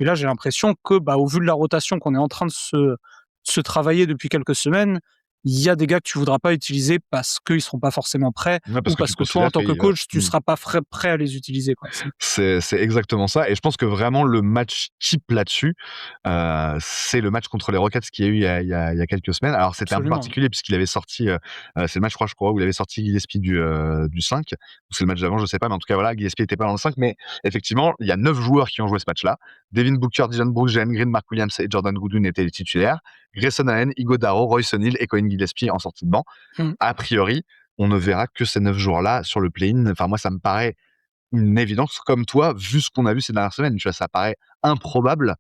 Et là, j'ai l'impression que, au vu de la rotation qu'on est en train de se travailler depuis quelques semaines, il y a des gars que tu voudras pas utiliser parce qu'ils seront pas forcément prêts, ou parce que toi, en tant que coach, tu seras pas prêt à les utiliser, quoi. C'est exactement ça. Et je pense que vraiment le match type là-dessus, c'est le match contre les Rockets qu'il y a eu il y a quelques semaines. Alors c'était un peu particulier puisqu'il avait sorti, c'est le match, je crois, où il avait sorti Gillespie du 5, ou c'est le match d'avant, je sais pas, mais en tout cas voilà, Gillespie était pas dans le 5, mais effectivement, il y a 9 joueurs qui ont joué ce match-là. Devin Booker, Dylan Brooks, Jalen Green, Mark Williams et Jordan Goodwin étaient les titulaires. Grayson Allen, Iguodala, Royce O'Neal et Colin Gillespie en sortie de banc. A priori, on ne verra que ces 9 joueurs-là sur le play-in. Enfin, moi, ça me paraît une évidence, comme toi, vu ce qu'on a vu ces dernières semaines. Tu vois, ça paraît improbable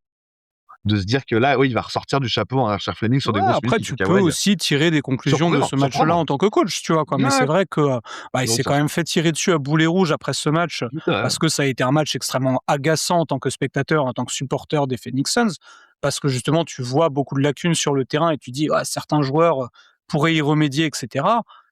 de se dire que là, oui, il va ressortir du chapeau en Archer Fleming sur des grosses après, tu peux aussi tirer des conclusions de ce match-là en tant que coach, tu vois, quoi. Mais c'est vrai que il s'est quand même fait tirer dessus à boulet rouge après ce match, parce que ça a été un match extrêmement agaçant en tant que spectateur, en tant que supporter des Phoenix Suns, parce que justement, tu vois beaucoup de lacunes sur le terrain et tu dis, certains joueurs pourraient y remédier, etc.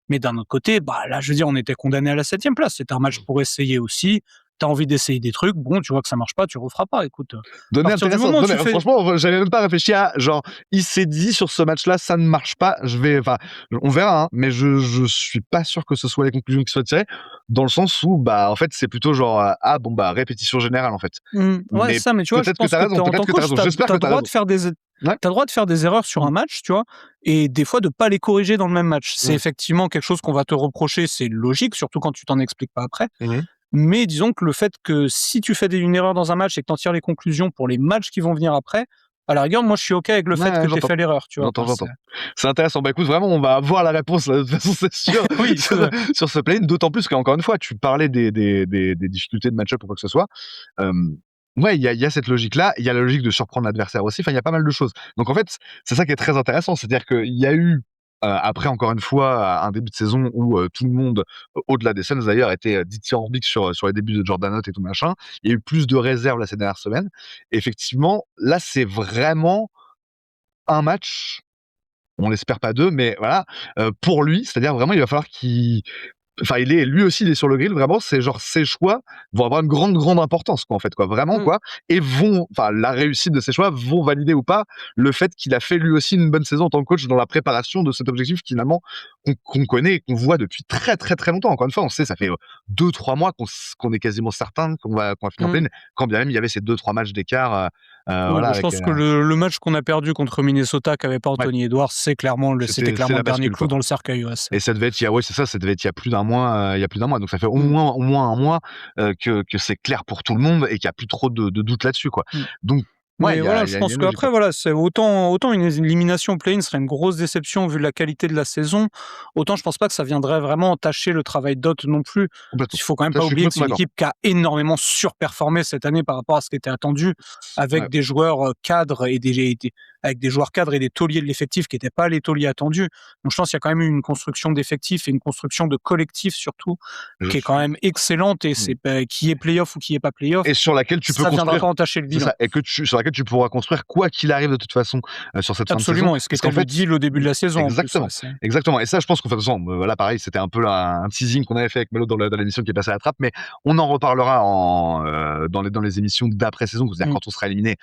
Mais d'un autre côté, là, je veux dire, on était condamné à la 7e place. C'était un match pour essayer aussi. T'as envie d'essayer des trucs, bon, tu vois que ça marche pas, tu referas pas, écoute. Franchement, j'avais même pas réfléchi à, genre, il s'est dit sur ce match-là, ça ne marche pas, on verra, hein, mais je suis pas sûr que ce soit les conclusions qui soient tirées, dans le sens où, en fait, c'est plutôt genre, répétition générale, en fait. Ouais, ça, mais tu vois, je pense que en tant que coach, t'as le droit de faire t'as le droit de faire des erreurs sur un match, tu vois, et des fois de pas les corriger dans le même match. C'est effectivement quelque chose qu'on va te reprocher, c'est logique, surtout quand tu t'en expliques pas après. Mais disons que le fait que si tu fais une erreur dans un match et que tu en tires les conclusions pour les matchs qui vont venir après, à la rigueur, moi je suis OK avec le fait que tu aies fait l'erreur. Tu vois, j'entends. C'est intéressant. Écoute, vraiment, on va avoir la réponse là, de toute façon, c'est sûr, sur ce play-in, d'autant plus qu'encore une fois, tu parlais des difficultés de match-up ou quoi que ce soit. Ouais, il y a cette logique-là, il y a la logique de surprendre l'adversaire aussi, il y a pas mal de choses. Donc en fait, c'est ça qui est très intéressant, c'est-à-dire qu'il y a eu, après encore une fois, un début de saison où tout le monde, au-delà des Suns d'ailleurs, était dithyrambique sur les débuts de Jordan Hunt et tout machin. Il y a eu plus de réserves là ces dernières semaines. Et effectivement, là, c'est vraiment un match, on l'espère pas 2, mais voilà, pour lui, c'est-à-dire vraiment, il va falloir qu'il... Enfin, lui aussi, il est sur le grill, vraiment, c'est genre, ses choix vont avoir une grande importance, quoi, en fait, quoi, vraiment, quoi, et la réussite de ses choix vont valider ou pas le fait qu'il a fait lui aussi une bonne saison en tant que coach dans la préparation de cet objectif, finalement, qu'on connaît et qu'on voit depuis très, très, très longtemps. Encore une fois, on sait, ça fait 2-3 mois qu'on est quasiment certain qu'on va finir en pleine, quand bien même il y avait ces 2-3 matchs d'écart, voilà. Je pense que le match qu'on a perdu contre Minnesota, qu'avait pas Anthony Edwards, c'était clairement le dernier clou dans le cercueil. Et ça devait être, ça devait être il y a plus d'un mois, donc ça fait au moins un mois que c'est clair pour tout le monde et qu'il n'y a plus trop de doute là-dessus, quoi. Donc, je pense qu'après, c'est autant une élimination play-in serait une grosse déception vu la qualité de la saison, autant je pense pas que ça viendrait vraiment entacher le travail d'Ott non plus. Il faut quand même pas oublier que c'est une équipe qui a énormément surperformé cette année par rapport à ce qui était attendu, avec des joueurs cadres et avec des joueurs cadres et des tauliers de l'effectif qui n'étaient pas les tauliers attendus. Donc je pense qu'il y a quand même eu une construction d'effectifs et une construction de collectif surtout, qui est quand même excellente, et c'est qui est play-off ou qui est pas play-off. Et sur laquelle tu peux construire. Ça viendra pas entacher le bilan. Et sur laquelle tu pourras construire quoi qu'il arrive de toute façon sur cette fin de saison. Absolument, et ce qui était le deal au début de la saison. Exactement. Et ça, je pense qu'en fait, voilà, pareil, c'était un peu un teasing qu'on avait fait avec Melo dans l'émission qui est passée à la trappe, mais on en reparlera dans les émissions d'après-saison, c'est-à-dire quand on sera éliminé,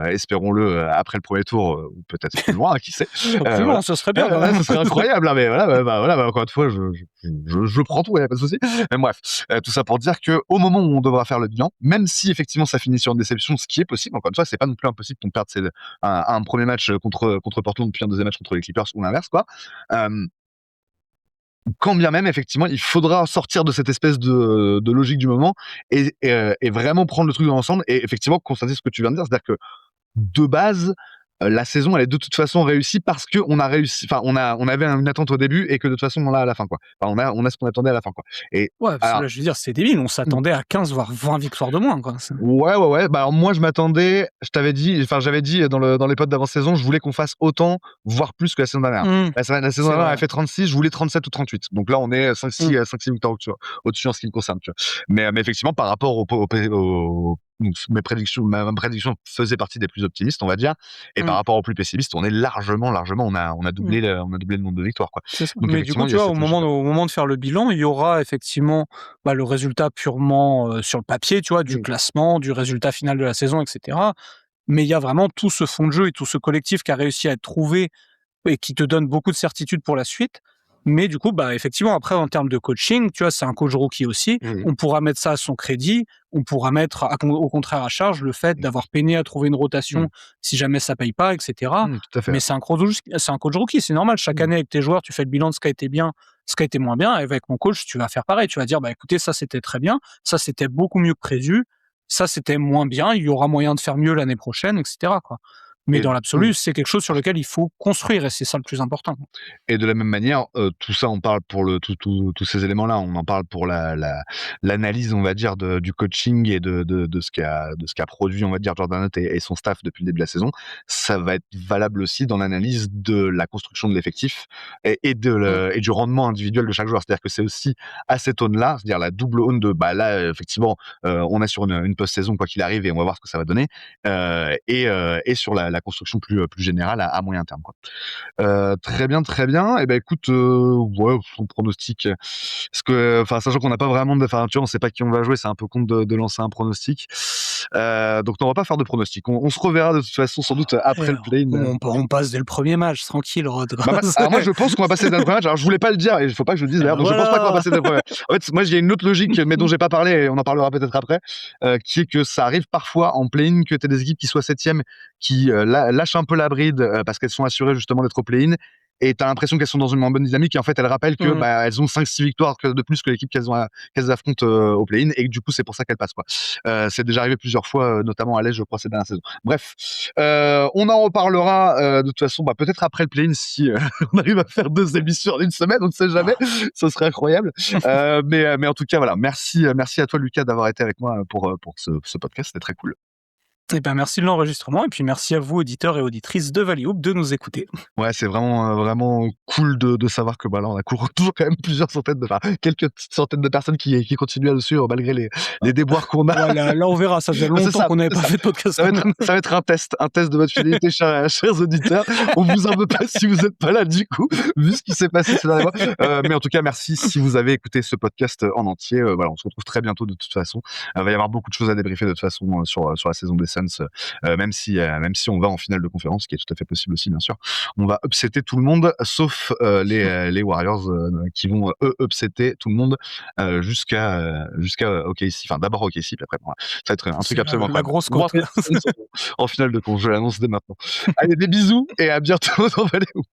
espérons-le, après le premier tour, ou peut-être plus loin, qui sait. Absolument, ça serait bien. Ça serait incroyable, mais voilà, encore une fois, je prends tout, il n'y a pas de souci. Mais bref, tout ça pour dire qu'au moment où on devra faire le bilan, même si effectivement ça finit sur une déception, ce qui est possible, encore une fois, c'est pas non plus impossible qu'on perde un premier match contre Portland, puis un deuxième match contre les Clippers, ou l'inverse, quoi. Quand bien même, effectivement, il faudra sortir de cette espèce de logique du moment et vraiment prendre le truc dans l'ensemble et effectivement constater ce que tu viens de dire, c'est-à-dire que de base, la saison, elle est de toute façon réussie parce qu'on a réussi, enfin, on avait une attente au début et que de toute façon, on l'a à la fin, quoi. Enfin, on a ce qu'on attendait à la fin, quoi. Et Ouais, parce que alors, là, je veux dire, c'est débile, on mmh. s'attendait à 15 voire 20 victoires de moins, quoi. Ouais, ouais, ouais. Bah, alors moi, je m'attendais, j'avais dit dans les pods d'avant-saison, je voulais qu'on fasse autant, voire plus que la saison dernière. Mmh, La saison c'est dernière, elle a vrai. fait 36, je voulais 37 ou 38. Donc là, on est Mmh, 5-6 victoires au-dessus en ce qui me concerne, tu vois. Mais effectivement, par rapport donc mes prédictions, ma prédiction faisait partie des plus optimistes, on va dire. Et par mmh, rapport aux plus pessimistes, on est largement, on a mmh. doublé le nombre de victoires, quoi. C'est ça. Donc Mais du effectivement, coup, il tu y a vois, cette logique-là. au moment de faire le bilan, il y aura effectivement, le résultat purement, sur le papier, tu vois, du Mmh. classement, du résultat final de la saison et cetera. Mais il y a vraiment tout ce fond de jeu et tout ce collectif qui a réussi à être trouvé et qui te donne beaucoup de certitude pour la suite. Mais du coup, effectivement, après, en termes de coaching, tu vois, c'est un coach rookie aussi. Mmh. On pourra mettre ça à son crédit. On pourra mettre, au contraire, à charge le fait d'avoir peiné à trouver une Mmh. rotation si jamais ça paye pas, etc. Mmh, tout à fait, Mais ouais. c'est un coach rookie, c'est normal. Chaque Mmh. année, avec tes joueurs, tu fais le bilan de ce qui a été bien, ce qui a été moins bien. Et avec mon coach, tu vas faire pareil. Tu vas dire, écoutez, ça, c'était très bien. Ça, c'était beaucoup mieux que prévu. Ça, c'était moins bien. Il y aura moyen de faire mieux l'année prochaine, etc., quoi. Mais Et dans mmh. l'absolu, c'est quelque chose sur lequel il faut construire et c'est ça le plus important. Et de la même manière, tout ça, on parle pour tous ces éléments-là, on en parle pour l'analyse, on va dire, du coaching et de ce qu'a produit, on va dire, Jordan Hunt et son staff depuis le début de la saison. Ça va être valable aussi dans l'analyse de la construction de l'effectif Mmh, et du rendement individuel de chaque joueur. C'est-à-dire que c'est aussi à cette aune-là, c'est-à-dire la double aune de, là, effectivement, on est sur une post-saison quoi qu'il arrive et on va voir ce que ça va donner, et sur la construction plus générale à moyen terme, quoi. Très bien, très bien. Et ben écoute, ouais, son pronostic, parce que, enfin, sachant qu'on n'a pas vraiment enfin, tu vois, on sait pas qui on va jouer, c'est un peu con de lancer un pronostic. Donc non, on va pas faire de pronostic. On se reverra de toute façon sans doute et après le play-in. on passe dès le premier match, tranquille, Rod. Alors moi, je pense qu'on va passer dès le premier match. Alors je voulais pas le dire et il faut pas que je le dise Et d'ailleurs, donc je pense pas qu'on va voilà! passer dès le premier match. En fait, moi, j'ai une autre logique, mais dont j'ai pas parlé et on en parlera peut-être après, qui est que ça arrive parfois en play-in que tu aies des équipes qui soient 7e, qui, lâchent un peu la bride, parce qu'elles sont assurées justement d'être au play-in et tu as l'impression qu'elles sont dans une moins bonne dynamique et en fait, elles rappellent que, Mmh. elles ont 5-6 victoires de plus que l'équipe qu'elles affrontent, au play-in et que du coup, c'est pour ça qu'elles passent, quoi. C'est déjà arrivé plusieurs fois, notamment à l'Est, je crois, ces dernières saisons. Bref, on en reparlera, de toute façon, peut-être après le play-in si, on arrive à faire 2 émissions en une semaine, on ne sait jamais, ce serait incroyable. Mais en tout cas, voilà, merci à toi Lucas d'avoir été avec moi, pour ce podcast, c'était très cool. Et merci de l'enregistrement et puis merci à vous, auditeurs et auditrices de Valley Hoop, de nous écouter. Ouais, c'est vraiment cool de savoir que, là, on a toujours quand même quelques petites centaines de personnes qui continuent à nous suivre malgré les déboires qu'on a. Voilà, là, on verra, ça faisait C'est longtemps ça, qu'on n'avait c'est pas ça. fait de podcast Ça va comme être ça va être un test de votre fidélité, chers auditeurs. On vous en veut pas si vous êtes pas là, du coup, vu ce qui s'est passé ces derniers mois. Mais en tout cas, merci si vous avez écouté ce podcast, en entier. Voilà, on se retrouve très bientôt de toute façon. Il va y avoir beaucoup de choses à débriefer de toute façon, sur la saison des Suns, même si on va en finale de conférence, ce qui est tout à fait possible aussi, bien sûr. On va upsetter tout le monde, sauf, les Warriors, qui vont, eux, upsetter tout le monde, jusqu'à OKC. Enfin, d'abord OKC, puis après, voilà. Ça va être un truc C'est absolument la incroyable. grosse Voir côte. les Suns en finale de conf, je l'annonce dès maintenant. Allez, des bisous et à bientôt dans Valley Hoop.